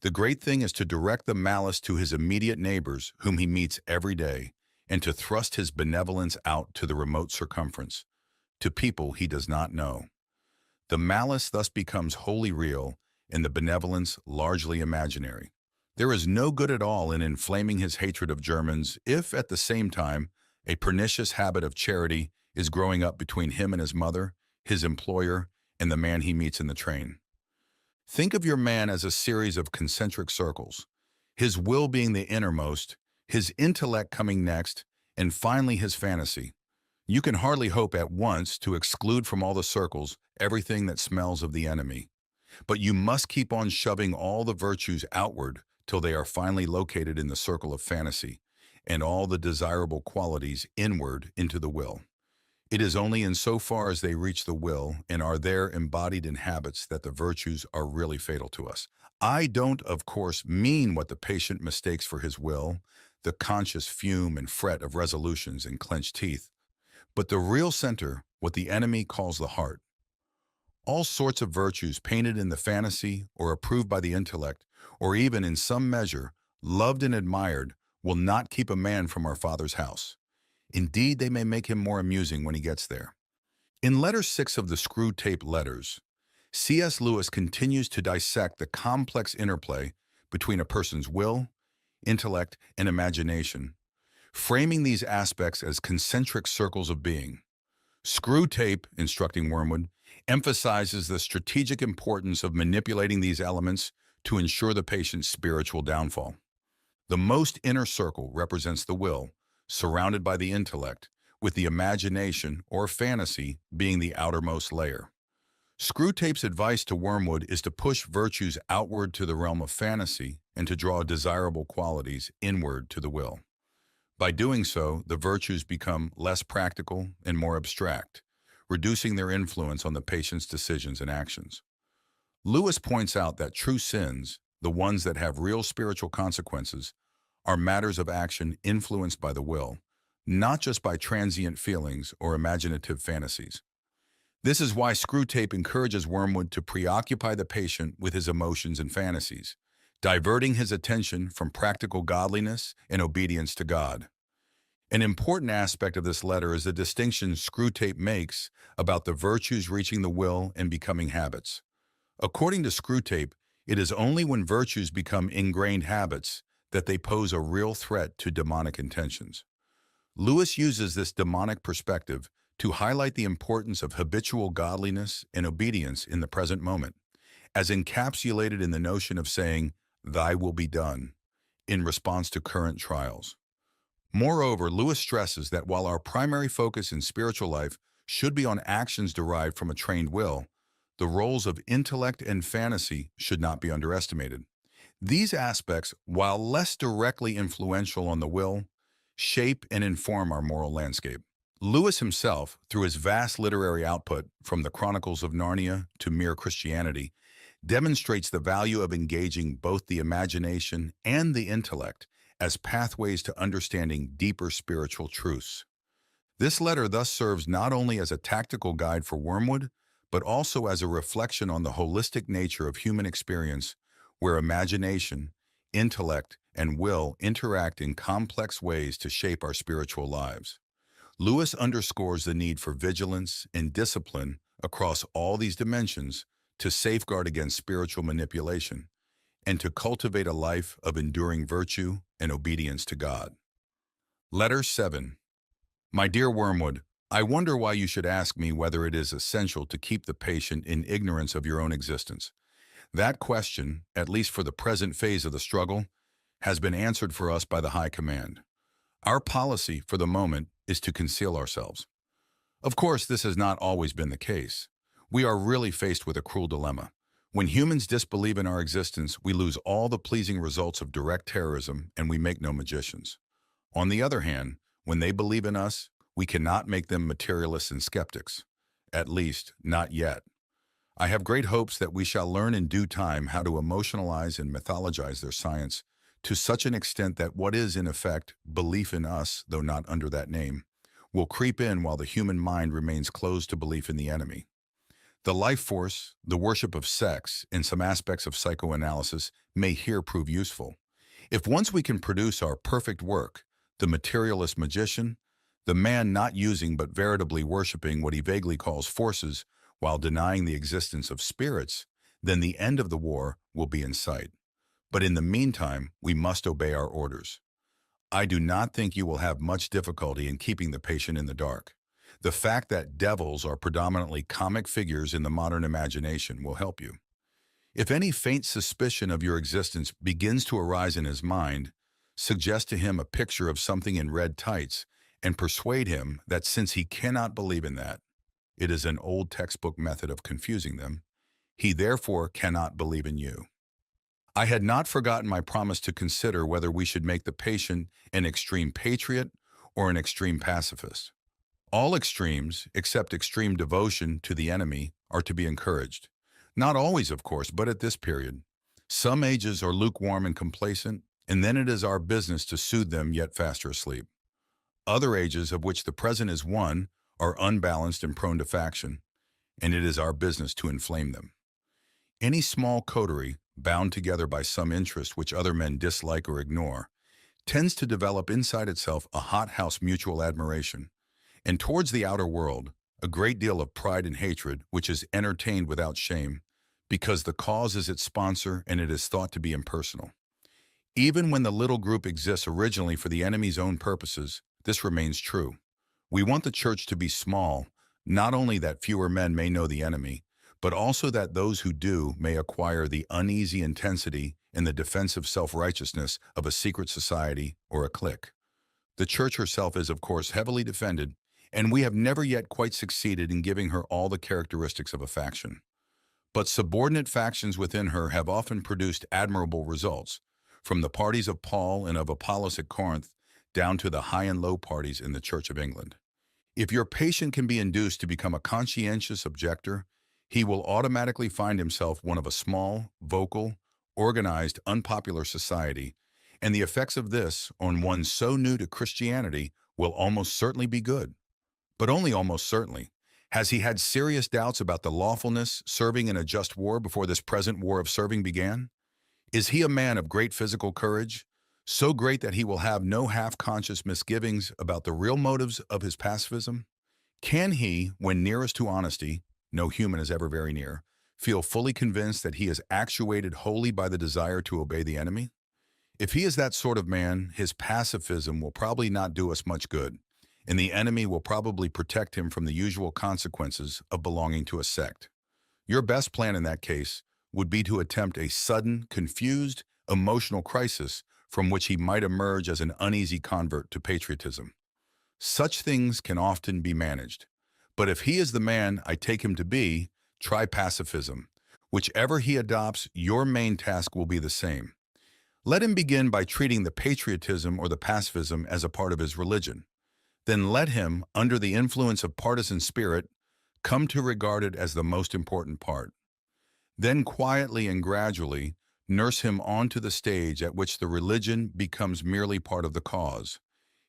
The great thing is to direct the malice to his immediate neighbors, whom he meets every day, and to thrust his benevolence out to the remote circumference, to people he does not know. The malice thus becomes wholly real, and the benevolence largely imaginary. There is no good at all in inflaming his hatred of Germans if, at the same time, a pernicious habit of charity is growing up between him and his mother, his employer, and the man he meets in the train. Think of your man as a series of concentric circles, his will being the innermost, his intellect coming next, and finally his fantasy. You can hardly hope at once to exclude from all the circles everything that smells of the enemy. But you must keep on shoving all the virtues outward till they are finally located in the circle of fantasy, and all the desirable qualities inward into the will. It is only in so far as they reach the will and are there embodied in habits that the virtues are really fatal to us. I don't, of course, mean what the patient mistakes for his will, the conscious fume and fret of resolutions and clenched teeth, but the real center, what the enemy calls the heart. All sorts of virtues painted in the fantasy or approved by the intellect, or even in some measure, loved and admired, will not keep a man from our Father's house. Indeed, they may make him more amusing when he gets there. In letter 6 of the Screwtape letters, C.S. Lewis continues to dissect the complex interplay between a person's will, intellect, and imagination, framing these aspects as concentric circles of being. Screwtape, instructing Wormwood, emphasizes the strategic importance of manipulating these elements to ensure the patient's spiritual downfall. The most inner circle represents the will, surrounded by the intellect, with the imagination or fantasy being the outermost layer. Screwtape's advice to Wormwood is to push virtues outward to the realm of fantasy and to draw desirable qualities inward to the will. By doing so, the virtues become less practical and more abstract, reducing their influence on the patient's decisions and actions. Lewis points out that true sins, the ones that have real spiritual consequences, are matters of action influenced by the will, not just by transient feelings or imaginative fantasies. This is why Screwtape encourages Wormwood to preoccupy the patient with his emotions and fantasies, diverting his attention from practical godliness and obedience to God. An important aspect of this letter is the distinction Screwtape makes about the virtues reaching the will and becoming habits. According to Screwtape, it is only when virtues become ingrained habits that they pose a real threat to demonic intentions. Lewis uses this demonic perspective to highlight the importance of habitual godliness and obedience in the present moment, as encapsulated in the notion of saying, "Thy will be done," in response to current trials. Moreover, Lewis stresses that while our primary focus in spiritual life should be on actions derived from a trained will, the roles of intellect and fantasy should not be underestimated. These aspects, while less directly influential on the will, shape and inform our moral landscape. Lewis himself, through his vast literary output, from the Chronicles of Narnia to Mere Christianity, demonstrates the value of engaging both the imagination and the intellect as pathways to understanding deeper spiritual truths. This letter thus serves not only as a tactical guide for Wormwood, but also as a reflection on the holistic nature of human experience, where imagination, intellect, and will interact in complex ways to shape our spiritual lives. Lewis underscores the need for vigilance and discipline across all these dimensions to safeguard against spiritual manipulation and to cultivate a life of enduring virtue and obedience to God. Letter 7. My dear Wormwood, I wonder why you should ask me whether it is essential to keep the patient in ignorance of your own existence. That question, at least for the present phase of the struggle, has been answered for us by the High Command. Our policy, for the moment, is to conceal ourselves. Of course, this has not always been the case. We are really faced with a cruel dilemma. When humans disbelieve in our existence, we lose all the pleasing results of direct terrorism, and we make no magicians. On the other hand, when they believe in us, we cannot make them materialists and skeptics. At least, not yet. I have great hopes that we shall learn in due time how to emotionalize and mythologize their science to such an extent that what is, in effect, belief in us, though not under that name, will creep in while the human mind remains closed to belief in the enemy. The life force, the worship of sex, and some aspects of psychoanalysis may here prove useful. If once we can produce our perfect work, the materialist magician, the man not using but veritably worshiping what he vaguely calls forces while denying the existence of spirits, then the end of the war will be in sight. But in the meantime, we must obey our orders. I do not think you will have much difficulty in keeping the patient in the dark. The fact that devils are predominantly comic figures in the modern imagination will help you. If any faint suspicion of your existence begins to arise in his mind, suggest to him a picture of something in red tights and persuade him that since he cannot believe in that, it is an old textbook method of confusing them, he therefore cannot believe in you. I had not forgotten my promise to consider whether we should make the patient an extreme patriot or an extreme pacifist. All extremes, except extreme devotion to the enemy, are to be encouraged. Not always, of course, but at this period. Some ages are lukewarm and complacent, and then it is our business to soothe them yet faster asleep. Other ages, of which the present is one, are unbalanced and prone to faction, and it is our business to inflame them. Any small coterie, bound together by some interest which other men dislike or ignore, tends to develop inside itself a hothouse mutual admiration, and towards the outer world, a great deal of pride and hatred which is entertained without shame, because the cause is its sponsor and it is thought to be impersonal. Even when the little group exists originally for the enemy's own purposes, this remains true. We want the church to be small, not only that fewer men may know the enemy, but also that those who do may acquire the uneasy intensity and the defensive self-righteousness of a secret society or a clique. The church herself is, of course, heavily defended, and we have never yet quite succeeded in giving her all the characteristics of a faction. But subordinate factions within her have often produced admirable results, from the parties of Paul and of Apollos at Corinth down to the high and low parties in the Church of England. If your patient can be induced to become a conscientious objector, he will automatically find himself one of a small, vocal, organized, unpopular society, and the effects of this on one so new to Christianity will almost certainly be good. But only almost certainly. Has he had serious doubts about the lawfulness serving in a just war before this present war of serving began? Is he a man of great physical courage, so great that he will have no half-conscious misgivings about the real motives of his pacifism? Can he, when nearest to honesty, no human is ever very near, feel fully convinced that he is actuated wholly by the desire to obey the enemy? If he is that sort of man, his pacifism will probably not do us much good, and the enemy will probably protect him from the usual consequences of belonging to a sect. Your best plan in that case would be to attempt a sudden, confused, emotional crisis from which he might emerge as an uneasy convert to patriotism. Such things can often be managed. But if he is the man I take him to be, try pacifism. Whichever he adopts, your main task will be the same. Let him begin by treating the patriotism or the pacifism as a part of his religion. Then let him, under the influence of partisan spirit, come to regard it as the most important part. Then quietly and gradually nurse him onto the stage at which the religion becomes merely part of the cause,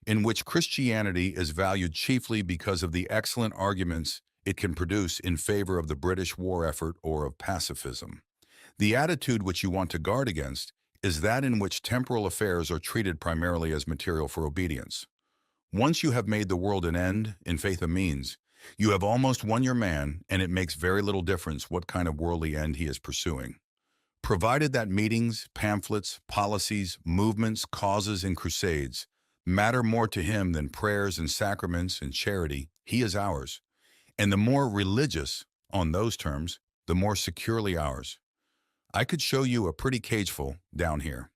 in which Christianity is valued chiefly because of the excellent arguments it can produce in favor of the British war effort or of pacifism. The attitude which you want to guard against is that in which temporal affairs are treated primarily as material for obedience. Once you have made the world an end, in faith a means, you have almost won your man, and it makes very little difference what kind of worldly end he is pursuing. Provided that meetings, pamphlets, policies, movements, causes, and crusades matter more to him than prayers and sacraments and charity, he is ours. And the more religious, on those terms, the more securely ours. I could show you a pretty cageful down here.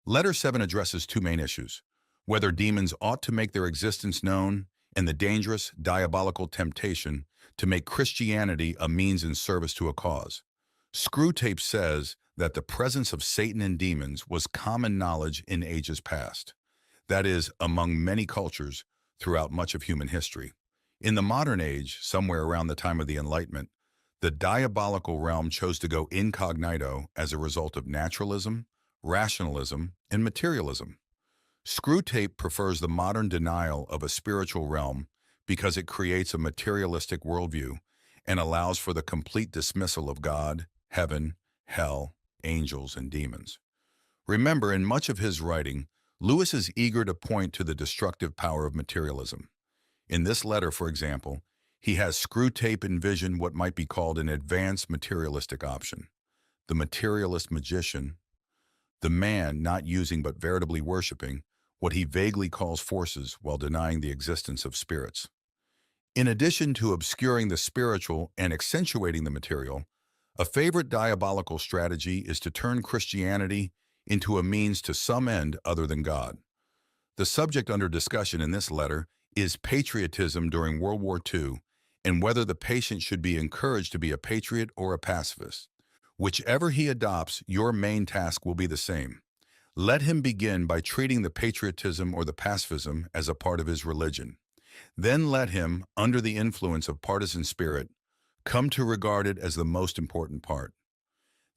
Letter 7 addresses two main issues: whether demons ought to make their existence known and the dangerous, diabolical temptation to make Christianity a means in service to a cause. Screwtape says that the presence of Satan and demons was common knowledge in ages past. That is, among many cultures throughout much of human history. In the modern age, somewhere around the time of the Enlightenment, the diabolical realm chose to go incognito as a result of naturalism, rationalism, and materialism. Screwtape prefers the modern denial of a spiritual realm because it creates a materialistic worldview and allows for the complete dismissal of God, heaven, hell, angels, and demons. Remember, in much of his writing, Lewis is eager to point to the destructive power of materialism. In this letter, for example, he has Screwtape envision what might be called an advanced materialistic option. The materialist magician, the man not using but veritably worshiping what he vaguely calls forces while denying the existence of spirits. In addition to obscuring the spiritual and accentuating the material, a favorite diabolical strategy is to turn Christianity into a means to some end other than God. The subject under discussion in this letter is patriotism during World War II and whether the patient should be encouraged to be a patriot or a pacifist. Whichever he adopts, your main task will be the same. Let him begin by treating the patriotism or the pacifism as a part of his religion. Then let him, under the influence of partisan spirit, come to regard it as the most important part.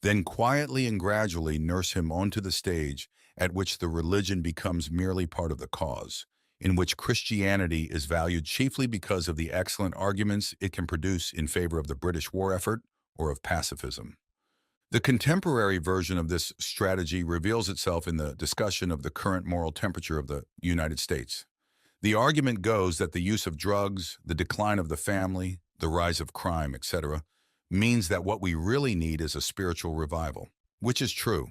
Then quietly and gradually nurse him onto the stage at which the religion becomes merely part of the cause, in which Christianity is valued chiefly because of the excellent arguments it can produce in favor of the British war effort or of pacifism. The contemporary version of this strategy reveals itself in the discussion of the current moral temperature of the United States. The argument goes that the use of drugs, the decline of the family, the rise of crime, etc., means that what we really need is a spiritual revival, which is true.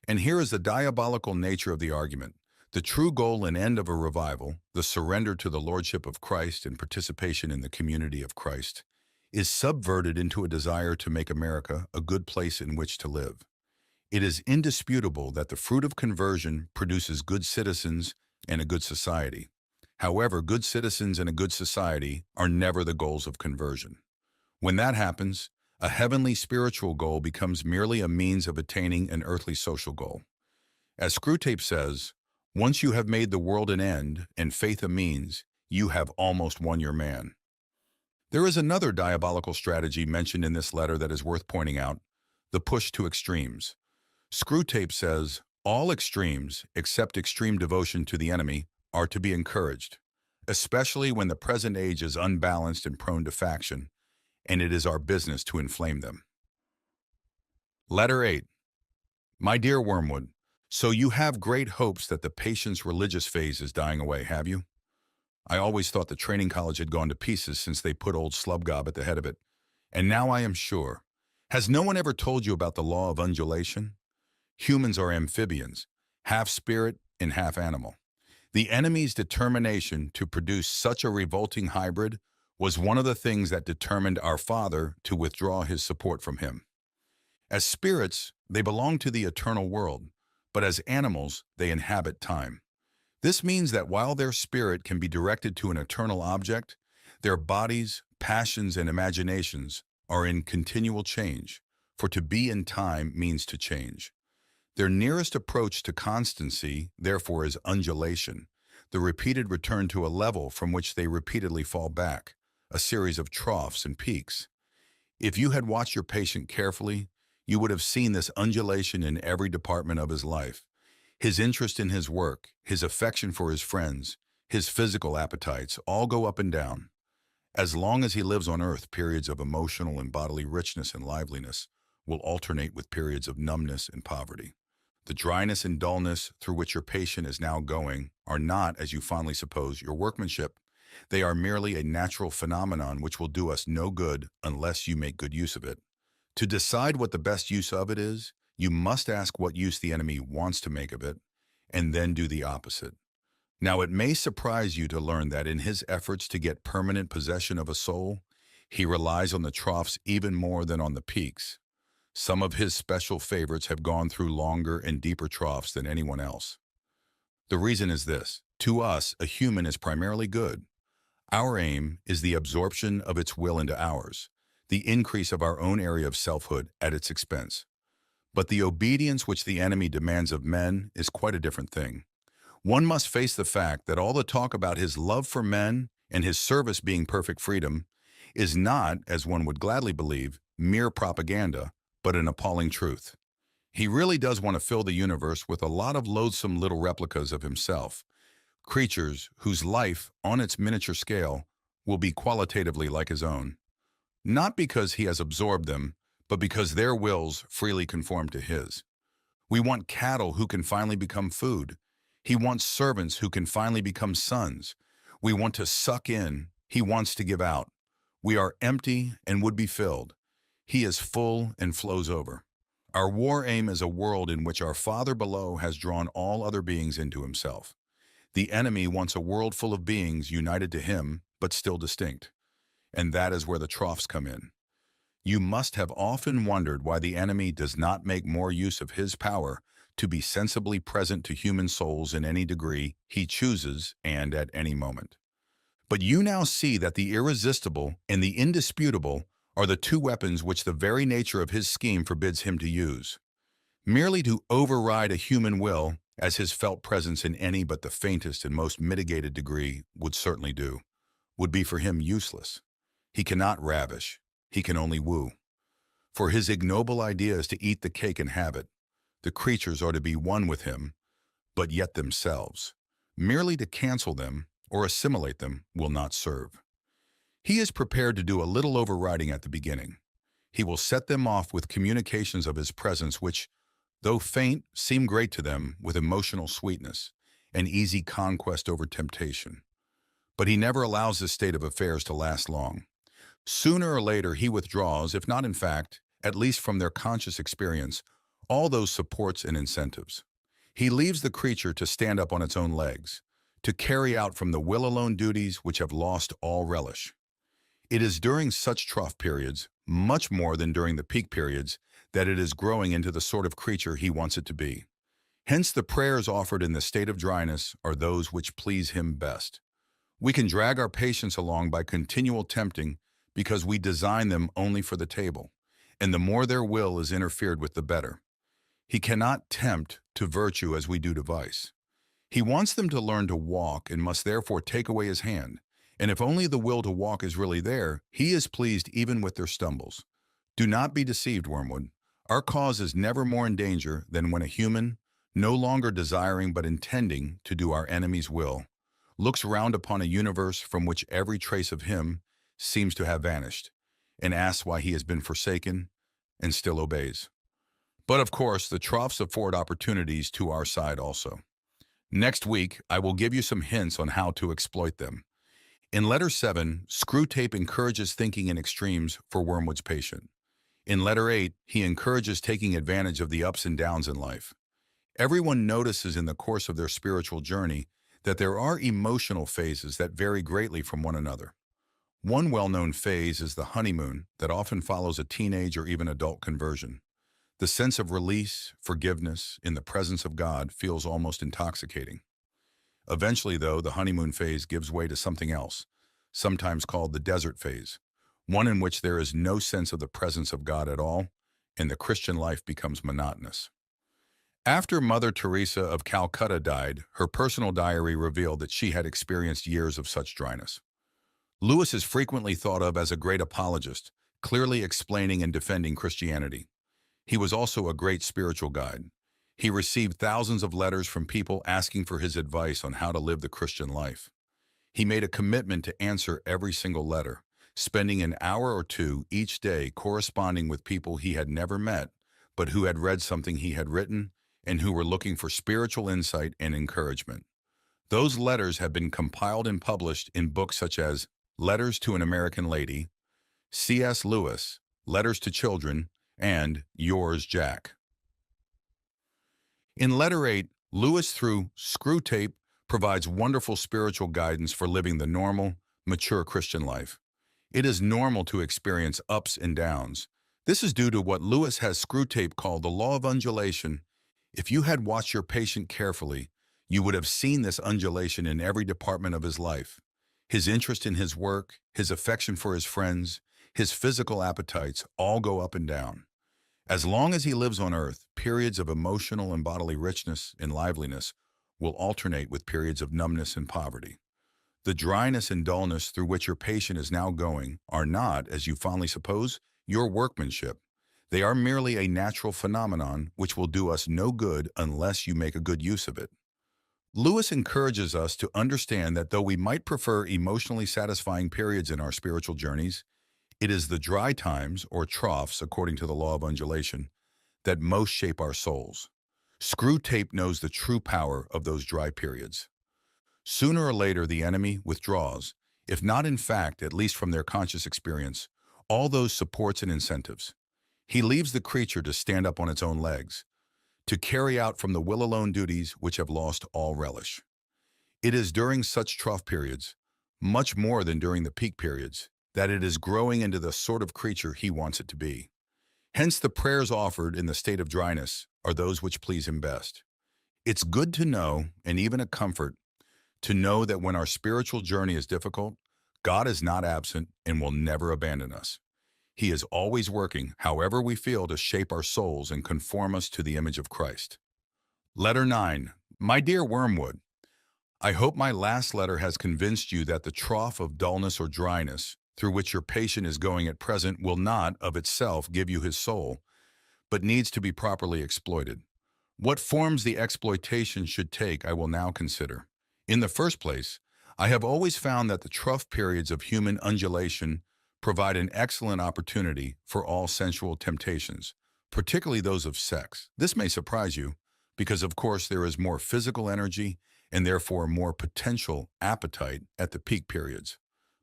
And here is the diabolical nature of the argument. The true goal and end of a revival, the surrender to the lordship of Christ and participation in the community of Christ, is subverted into a desire to make America a good place in which to live. It is indisputable that the fruit of conversion produces good citizens and a good society. However, good citizens and a good society are never the goals of conversion. When that happens, a heavenly spiritual goal becomes merely a means of attaining an earthly social goal. As Screwtape says, once you have made the world an end and faith a means, you have almost won your man. There is another diabolical strategy mentioned in this letter that is worth pointing out: the push to extremes. Screwtape says, all extremes, except extreme devotion to the enemy, are to be encouraged, especially when the present age is unbalanced and prone to faction, and it is our business to inflame them. Letter 8. My dear Wormwood, so you have great hopes that the patient's religious phase is dying away, have you? I always thought the training college had gone to pieces since they put old Slubgob at the head of it. And now I am sure. Has no one ever told you about the law of undulation? Humans are amphibians, half spirit and half animal. The enemy's determination to produce such a revolting hybrid was one of the things that determined our Father to withdraw his support from him. As spirits, they belong to the eternal world, but as animals, they inhabit time. This means that while their spirit can be directed to an eternal object, their bodies, passions, and imaginations are in continual change, for to be in time means to change. Their nearest approach to constancy, therefore, is undulation, the repeated return to a level from which they repeatedly fall back, a series of troughs and peaks. If you had watched your patient carefully, you would have seen this undulation in every department of his life. His interest in his work, his affection for his friends, his physical appetites all go up and down. As long as he lives on earth, periods of emotional and bodily richness and liveliness will alternate with periods of numbness and poverty. The dryness and dullness through which your patient is now going are not, as you fondly suppose, your workmanship. They are merely a natural phenomenon which will do us no good unless you make good use of it. To decide what the best use of it is, you must ask what use the enemy wants to make of it, and then do the opposite. Now, it may surprise you to learn that in his efforts to get permanent possession of a soul, he relies on the troughs even more than on the peaks. Some of his special favorites have gone through longer and deeper troughs than anyone else. The reason is this: to us, a human is primarily good. Our aim is the absorption of its will into ours, the increase of our own area of selfhood at its expense. But the obedience which the enemy demands of men is quite a different thing. One must face the fact that all the talk about his love for men and his service being perfect freedom is not, as one would gladly believe, mere propaganda, but an appalling truth. He really does want to fill the universe with a lot of loathsome little replicas of himself, creatures whose life, on its miniature scale, will be qualitatively like his own. Not because he has absorbed them, but because their wills freely conform to his. We want cattle who can finally become food. He wants servants who can finally become sons. We want to suck in. He wants to give out. We are empty and would be filled. He is full and flows over. Our war aim is a world in which our Father below has drawn all other beings into himself. The enemy wants a world full of beings united to him, but still distinct. And that is where the troughs come in. You must have often wondered why the enemy does not make more use of his power to be sensibly present to human souls in any degree he chooses and at any moment. But you now see that the irresistible and the indisputable are the two weapons which the very nature of his scheme forbids him to use. Merely to override a human will, as his felt presence in any but the faintest and most mitigated degree would certainly do, would be for him useless. He cannot ravish. He can only woo. For his ignoble idea is to eat the cake and have it. The creatures are to be one with him, but yet themselves. Merely to cancel them or assimilate them will not serve. He is prepared to do a little overriding at the beginning. He will set them off with communications of his presence which, though faint, seem great to them with emotional sweetness, an easy conquest over temptation. But he never allows this state of affairs to last long. Sooner or later he withdraws, if not in fact, at least from their conscious experience, all those supports and incentives. He leaves the creature to stand up on its own legs, to carry out from the will alone duties which have lost all relish. It is during such trough periods, much more than during the peak periods, that it is growing into the sort of creature he wants it to be. Hence the prayers offered in the state of dryness are those which please him best. We can drag our patients along by continual tempting because we design them only for the table, and the more their will is interfered with, the better. He cannot tempt to virtue as we do to vice. He wants them to learn to walk and must therefore take away his hand. And if only the will to walk is really there, he is pleased even with their stumbles. Do not be deceived, Wormwood. Our cause is never more in danger than when a human, no longer desiring but intending to do our enemy's will, looks round upon a universe from which every trace of him seems to have vanished, and asks why he has been forsaken and still obeys. But of course, the troughs afford opportunities to our side also. Next week, I will give you some hints on how to exploit them. In Letter 7, Screwtape encourages thinking in extremes for Wormwood's patient. In Letter 8, he encourages taking advantage of the ups and downs in life. Everyone notices in the course of their spiritual journey that there are emotional phases that vary greatly from one another. One well-known phase is the honeymoon that often follows a teenage or even adult conversion. The sense of release, forgiveness, in the presence of God feels almost intoxicating. Eventually, though, the honeymoon phase gives way to something else, sometimes called the desert phase, one in which there is no sense of the presence of God at all, and the Christian life becomes monotonous. After Mother Teresa of Calcutta died, her personal diary revealed that she had experienced years of such dryness. Lewis is frequently thought of as a great apologist, clearly explaining and defending Christianity. He was also a great spiritual guide. He received thousands of letters from people asking for his advice on how to live the Christian life. He made a commitment to answer every single letter, spending an hour or two each day corresponding with people he had never met, but who had read something he had written and who were looking for spiritual insight and encouragement. Those letters have been compiled and published in books such as Letters to an American Lady, C.S. Lewis, Letters to Children, and Yours, Jack. In Letter 8, Lewis, through Screwtape, provides wonderful spiritual guidance for living the normal, mature Christian life. It is normal to experience ups and downs. This is due to what Lewis has Screwtape called the law of undulation. If you had watched your patient carefully, you would have seen this undulation in every department of his life. His interest in his work, his affection for his friends, his physical appetites all go up and down. As long as he lives on earth, periods of emotional and bodily richness and liveliness will alternate with periods of numbness and poverty. The dryness and dullness through which your patient is now going are not, as you fondly suppose, your workmanship. They are merely a natural phenomenon which will do us no good unless you make a good use of it. Lewis encourages us to understand that though we might prefer emotionally satisfying periods in our spiritual journeys, it is the dry times, or troughs, according to the law of undulation, that most shape our souls. Screwtape knows the true power of those dry periods. Sooner or later, the enemy withdraws, if not in fact, at least from their conscious experience, all those supports and incentives. He leaves the creature to stand up on its own legs, to carry out from the will alone duties which have lost all relish. It is during such trough periods, much more than during the peak periods, that it is growing into the sort of creature he wants it to be. Hence the prayers offered in the state of dryness are those which please him best. It's good to know, and even a comfort, to know that when our spiritual journey is difficult, God is not absent and will never abandon us. He is always working, however we feel, to shape our souls and conform us to the image of Christ. Letter 9. My dear Wormwood, I hope my last letter has convinced you that the trough of dullness or dryness through which your patient is going at present will not, of itself, give you his soul, but needs to be properly exploited. What forms the exploitation should take I will now consider. In the first place, I have always found that the trough periods of human undulation provide an excellent opportunity for all sensual temptations, particularly those of sex. This may surprise you, because of course there is more physical energy and therefore more potential appetite at the peak periods.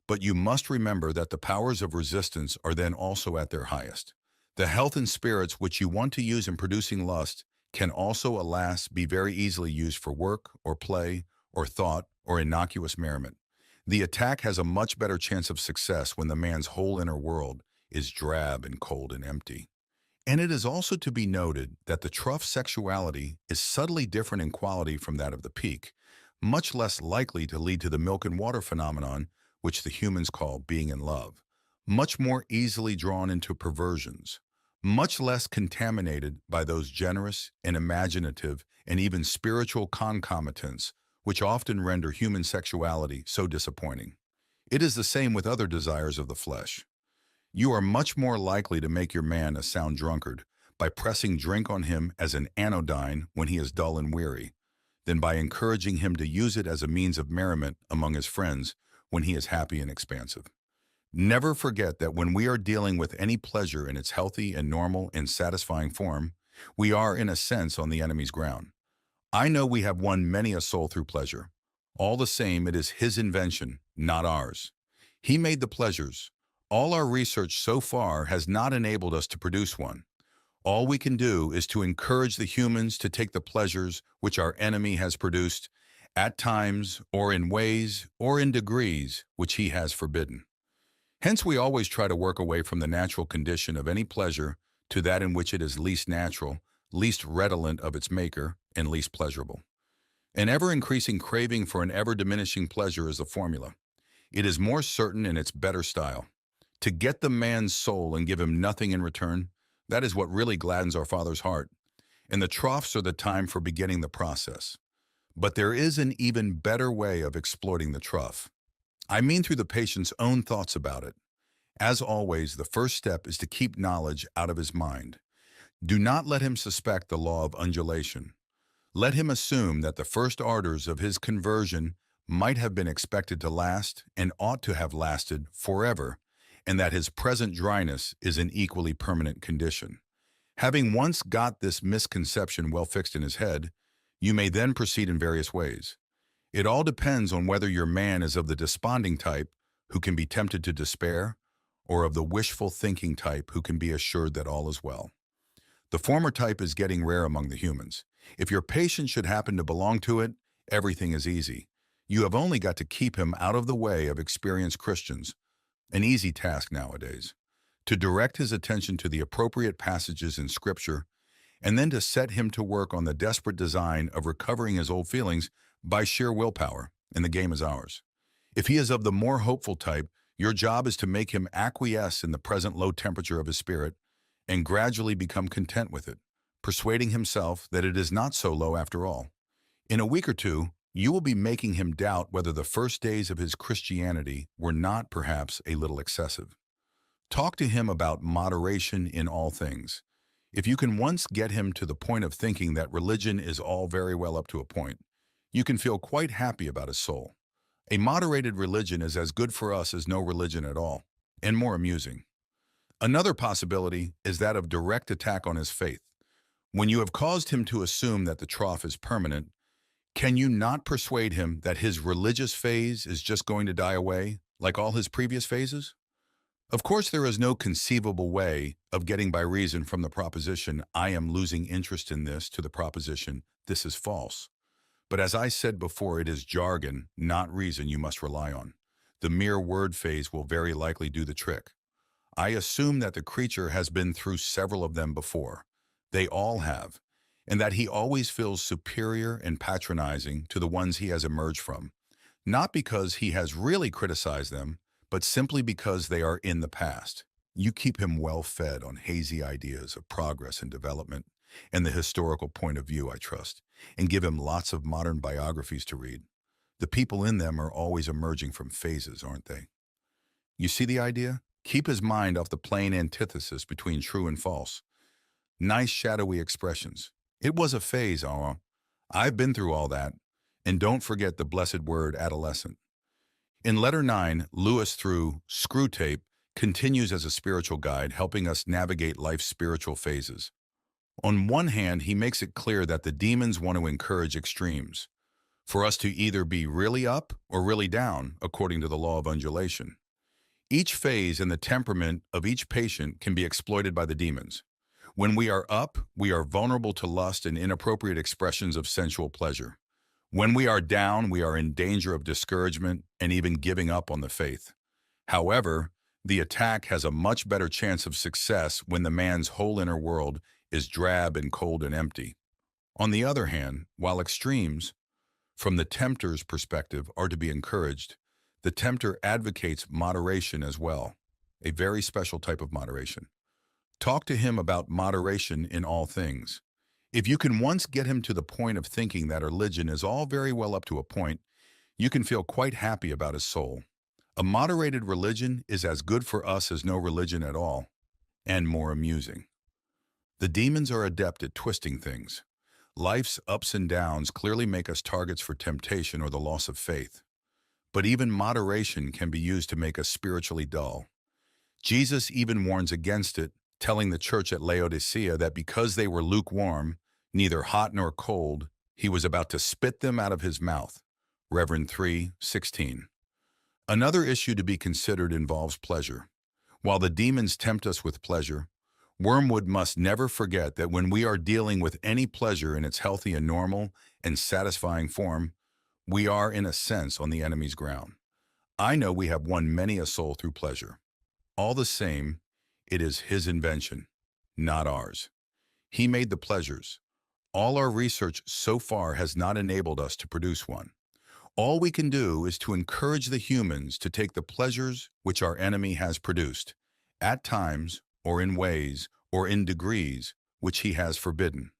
But you must remember that the powers of resistance are then also at their highest. The health and spirits which you want to use in producing lust can also, alas, be very easily used for work or play or thought or innocuous merriment. The attack has a much better chance of success when the man's whole inner world is drab and cold and empty. And it is also to be noted that the trough sexuality is subtly different in quality from that of the peak, much less likely to lead to the milk and water phenomenon which the humans call being in love, much more easily drawn into perversions, much less contaminated by those generous and imaginative and even spiritual concomitants which often render human sexuality so disappointing. It is the same with other desires of the flesh. You are much more likely to make your man a sound drunkard by pressing drink on him as an anodyne when he is dull and weary, than by encouraging him to use it as a means of merriment among his friends when he is happy and expansive. Never forget that when we are dealing with any pleasure in its healthy and normal and satisfying form, we are, in a sense, on the enemy's ground. I know we have won many a soul through pleasure. All the same, it is his invention, not ours. He made the pleasures. All our research so far has not enabled us to produce one. All we can do is to encourage the humans to take the pleasures which our enemy has produced, at times, or in ways, or in degrees, which he has forbidden. Hence, we always try to work away from the natural condition of any pleasure to that in which it is least natural, least redolent of its maker, and least pleasurable. An ever-increasing craving for an ever-diminishing pleasure is the formula. It is more certain in its better style. To get the man's soul and give him nothing in return, that is what really gladdens our Father's heart. And the troughs are the time for beginning the process. But there is an even better way of exploiting the trough. I mean through the patient's own thoughts about it. As always, the first step is to keep knowledge out of his mind. Do not let him suspect the law of undulation. Let him assume that the first ardors of his conversion might have been expected to last and ought to have lasted forever, and that his present dryness is an equally permanent condition. Having once got this misconception well fixed in his head, you may then proceed in various ways. It all depends on whether your man is of the desponding type who can be tempted to despair, or of the wishful thinking type who can be assured that all is well. The former type is getting rare among the humans. If your patient should happen to belong to it, everything is easy. You have only got to keep him out of the way of experienced Christians, an easy task nowadays, to direct his attention to the appropriate passages in Scripture, and then to set him to work on the desperate design of recovering his old feelings by sheer willpower, and the game is ours. If he is of the more hopeful type, your job is to make him acquiesce in the present low temperature of his spirit and gradually become content with it, persuading himself that it is not so low after all. In a week or two, you will be making him doubt whether the first days of his Christianity were not perhaps a little excessive. Talk to him about moderation in all things. If you can once get him to the point of thinking that religion is all very well up to a point, you can feel quite happy about his soul. A moderated religion is as good for us as no religion at all, and more amusing. Another possibility is that of direct attack on his faith. When you have caused him to assume that the trough is permanent, can you not persuade him that his religious phase is just going to die away, like all his previous phases? Of course, there is no conceivable way of getting by reason from the proposition, I am losing interest in this, to the proposition, this is false. But as I said before, it is jargon, not reason, you must rely on. The mere word phase will very likely do the trick. I assume that the creature has been through several of them before. They all have, and that he always feels superior and patronizing to the ones he has emerged from, not because he has really criticized them, but simply because they are in the past. You keep him well fed on hazy ideas of progress and development and the historical point of view, I trust, and give him lots of modern biographies to read. The people in them are always emerging from phases, aren't they? You see the idea? Keep his mind off the plain antithesis between true and false. Nice shadowy expressions. It was a phase, I've been through all that. And don't forget the blessed word adolescent. In letter 9, Lewis, through Screwtape, continues as a spiritual guide, helping us navigate life's spiritual phases. On one hand, he makes it clear that the demons want to encourage extremes, for us to either be really up or really down, according to the law of undulation. Each phase and the temperament of each patient can be exploited by the demons. When we are up, we are vulnerable to lust and inappropriate expressions of sensual pleasure. When we are down, we are in danger of discouragement and even giving up on the faith. However, the attack has a much better chance of success when the man's whole inner world is drab and cold and empty. On the other hand, while extremes, from the tempter's perspective, are to be encouraged, the tempter advocates moderation as well, a very special type of moderation. Talk to him about moderation in all things. If you can once get him to the point of thinking that religion is all very well up to a point, you can feel quite happy about his soul. A moderated religion is as good for us as no religion at all, and more amusing. The demons are adept at twisting things. Life's ups and downs clearly make us targets for temptation or the loss of faith. But even moderation can be used to make us spiritually dull. Jesus even warns against it, telling the church at Laodicea that because they were lukewarm, neither hot nor cold, he was about to spit them out of his mouth. Reverend 3:16. Another issue to be considered involves pleasure. While the demons tempt us with pleasure, Wormwood must never forget that when we are dealing with any pleasure in its healthy and normal and satisfying form, we are, in a sense, on the enemy's ground. I know we have won many a soul through pleasure. All the same, it is his invention, not ours. He made the pleasures. All our research so far has not enabled us to produce one. All we can do is to encourage the humans to take the pleasures which our enemy has produced, at times, or in ways, or in degrees, which he has forbidden.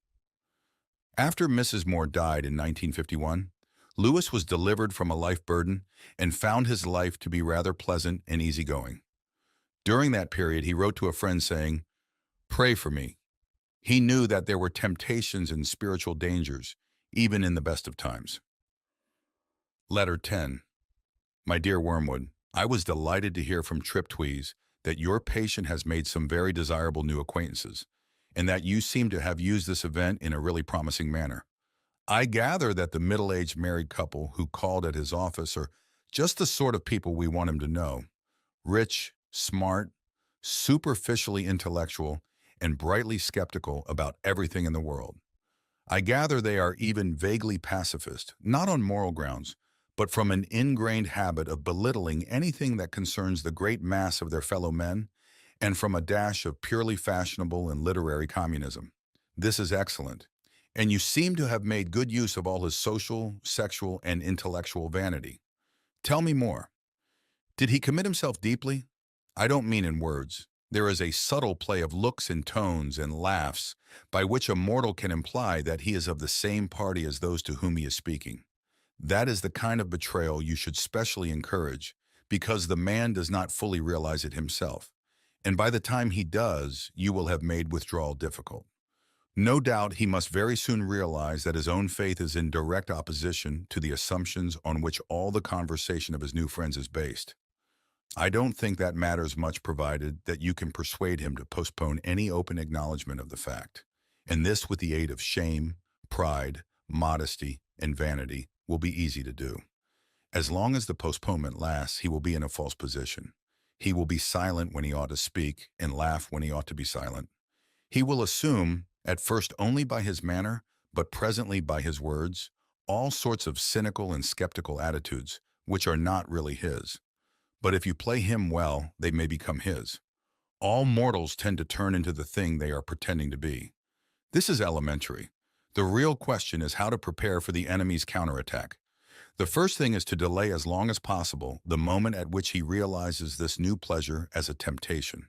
After Mrs. Moore died in 1951, Lewis was delivered from a life burden and found his life to be rather pleasant and easygoing. During that period, he wrote to a friend saying, "Pray for me." He knew that there were temptations and spiritual dangers, even in the best of times. Letter 10. My dear Wormwood, I was delighted to hear from Triptweeze that your patient has made some very desirable new acquaintances, and that you seem to have used this event in a really promising manner. I gather that the middle-aged married couple who called at his office are just the sort of people we want him to know. Rich, smart, superficially intellectual, and brightly skeptical about everything in the world. I gather they are even vaguely pacifist, not on moral grounds, but from an ingrained habit of belittling anything that concerns the great mass of their fellow men, and from a dash of purely fashionable and literary communism. This is excellent, and you seem to have made good use of all his social, sexual, and intellectual vanity. Tell me more. Did he commit himself deeply? I don't mean in words. There is a subtle play of looks and tones and laughs by which a mortal can imply that he is of the same party as those to whom he is speaking. That is the kind of betrayal you should specially encourage, because the man does not fully realize it himself, and by the time he does, you will have made withdrawal difficult. No doubt he must very soon realize that his own faith is in direct opposition to the assumptions on which all the conversation of his new friends is based. I don't think that matters much, provided that you can persuade him to postpone any open acknowledgement of the fact, and this with the aid of shame, pride, modesty, and vanity will be easy to do. As long as the postponement lasts, he will be in a false position. He will be silent when he ought to speak and laugh when he ought to be silent. He will assume, at first only by his manner, but presently by his words, all sorts of cynical and skeptical attitudes, which are not really his. But if you play him well, they may become his. All mortals tend to turn into the thing they are pretending to be. This is elementary. The real question is how to prepare for the enemy's counterattack. The first thing is to delay as long as possible the moment at which he realizes this new pleasure as a temptation.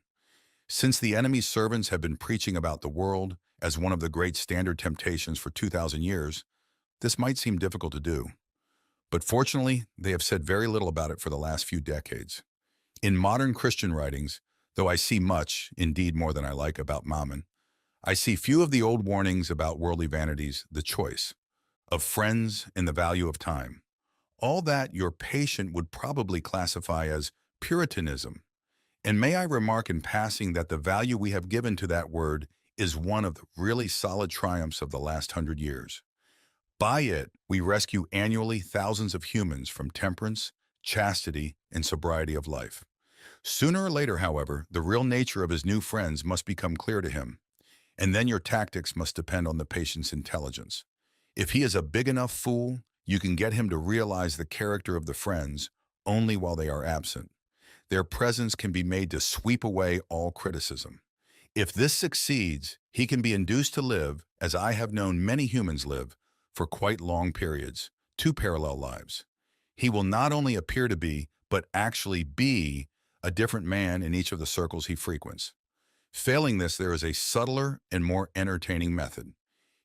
Since the enemy's servants have been preaching about the world as one of the great standard temptations for 2,000 years, this might seem difficult to do. But fortunately, they have said very little about it for the last few decades. In modern Christian writings, though I see much, indeed more than I like, about Mammon, I see few of the old warnings about worldly vanities, the choice of friends and the value of time. All that your patient would probably classify as Puritanism. And may I remark in passing that the value we have given to that word is one of the really solid triumphs of the last 100 years. By it, we rescue annually thousands of humans from temperance, chastity, and sobriety of life. Sooner or later, however, the real nature of his new friends must become clear to him, and then your tactics must depend on the patient's intelligence. If he is a big enough fool, you can get him to realize the character of the friends only while they are absent. Their presence can be made to sweep away all criticism. If this succeeds, he can be induced to live, as I have known many humans live, for quite long periods, two parallel lives. He will not only appear to be, but actually be, a different man in each of the circles he frequents. Failing this, there is a subtler and more entertaining method.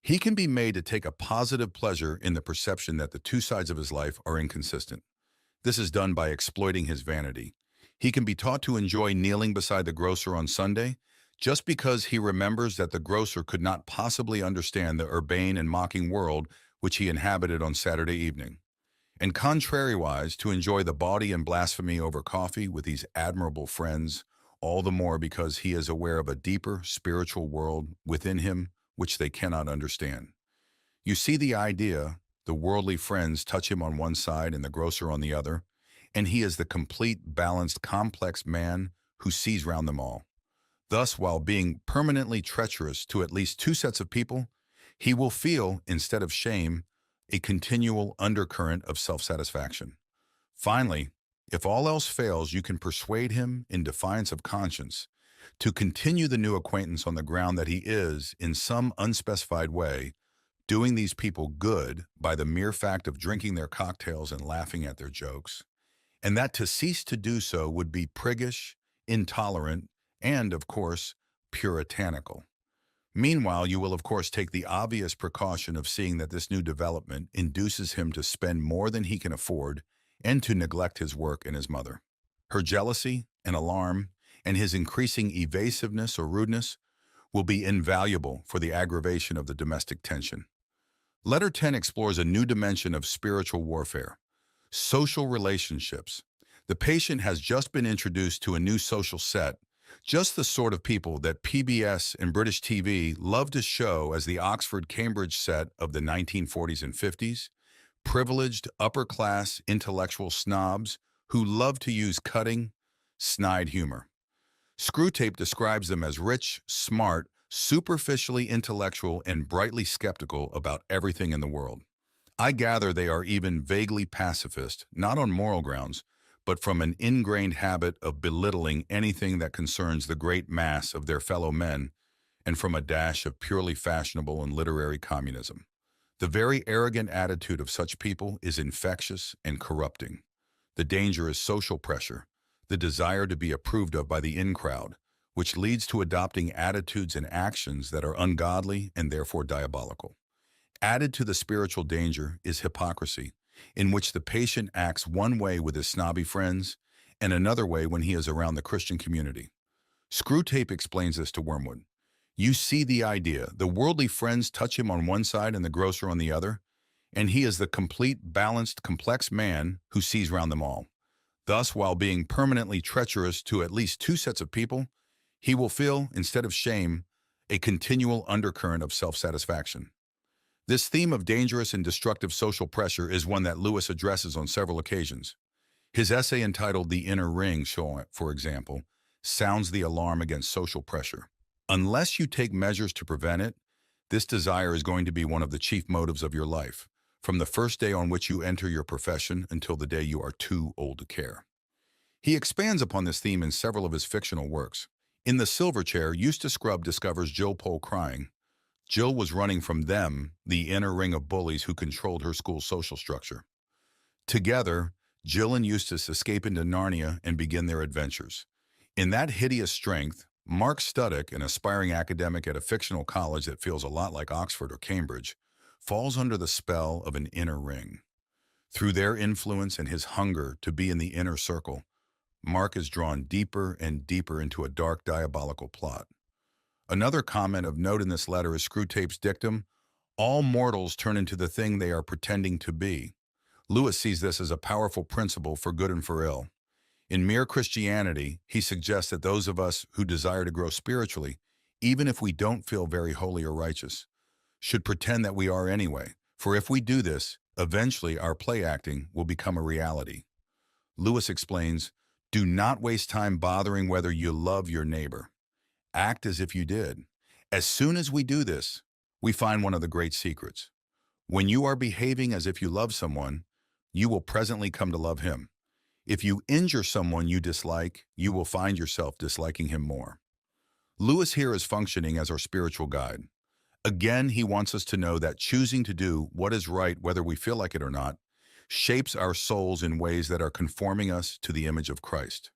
He can be made to take a positive pleasure in the perception that the two sides of his life are inconsistent. This is done by exploiting his vanity. He can be taught to enjoy kneeling beside the grocer on Sunday just because he remembers that the grocer could not possibly understand the urbane and mocking world which he inhabited on Saturday evening. And contrariwise, to enjoy the bawdy and blasphemy over coffee with these admirable friends, all the more because he is aware of a deeper spiritual world within him which they cannot understand. You see the idea, the worldly friends touch him on one side and the grocer on the other, and he is the complete, balanced, complex man who sees round them all. Thus, while being permanently treacherous to at least two sets of people, he will feel, instead of shame, a continual undercurrent of self-satisfaction. Finally, if all else fails, you can persuade him, in defiance of conscience, to continue the new acquaintance on the ground that he is, in some unspecified way, doing these people good by the mere fact of drinking their cocktails and laughing at their jokes, and that to cease to do so would be priggish, intolerant, and, of course, puritanical. Meanwhile, you will of course take the obvious precaution of seeing that this new development induces him to spend more than he can afford and to neglect his work and his mother. Her jealousy and alarm and his increasing evasiveness or rudeness will be invaluable for the aggravation of the domestic tension. Letter 10 explores a new dimension of spiritual warfare: social relationships. The patient has just been introduced to a new social set, just the sort of people that PBS and British TV love to show as the Oxford-Cambridge set of the 1940s and 50s, privileged, upper-class, intellectual snobs who love to use cutting, snide humor. Screwtape describes them as rich, smart, superficially intellectual, and brightly skeptical about everything in the world. I gather they are even vaguely pacifist, not on moral grounds, but from an ingrained habit of belittling anything that concerns the great mass of their fellow men, and from a dash of purely fashionable and literary communism. The very arrogant attitude of such people is infectious and corrupting. The danger is social pressure, the desire to be approved of by the in-crowd, which leads to adopting attitudes and actions that are ungodly and therefore diabolical. Added to the spiritual danger is hypocrisy, in which the patient acts one way with his snobby friends and another way when he is around the Christian community. Screwtape explains this to Wormwood. You see the idea. The worldly friends touch him on one side and the grocer on the other, and he is the complete, balanced, complex man who sees round them all. Thus, while being permanently treacherous to at least two sets of people, he will feel, instead of shame, a continual undercurrent of self-satisfaction. This theme of dangerous and destructive social pressure is one that Lewis addresses on several occasions. His essay entitled The Inner Ring, for example, sounds the alarm against social pressure. Unless you take measures to prevent it, this desire is going to be one of the chief motives of your life, from the first day on which you enter your profession until the day you are too old to care. He expands upon this theme in several of his fictional works. In The Silver Chair, Eustace Scrubb discovers Jill Pole crying. Jill was running from them, the inner ring of bullies who controlled her school's social structure. Together, Jill and Eustace escape into Narnia and begin their adventures. In that hideous strength, Mark Studdock, an aspiring academic at a fictional college that feels a lot like Oxford or Cambridge, falls under the spell of an inner ring. Through their influence and his hunger to be in the inner circle, Mark is drawn deeper and deeper into a dark, diabolical plot. Another comment of note in this letter is Screwtape's dictum, all mortals turn into the thing they are pretending to be. Lewis sees this as a powerful principle for good and for ill. In Mere Christianity, he suggests that those of us who desire to grow spiritually, even if we don't feel very holy or righteous, should pretend that we are anyway, for if we do this, eventually our play acting will become a reality. Lewis explains, do not waste time bothering whether you love your neighbor. Act as if you did. As soon as we do this, we find one of the great secrets. When you are behaving as if you love someone, you will presently come to love him. If you injure someone you dislike, you will find yourself disliking him more. Lewis here is functioning as our spiritual guide. Again, he wants us to know that choosing to do what is right, whether we feel like it or not, shapes our souls in ways that are conforming us to the image of Christ.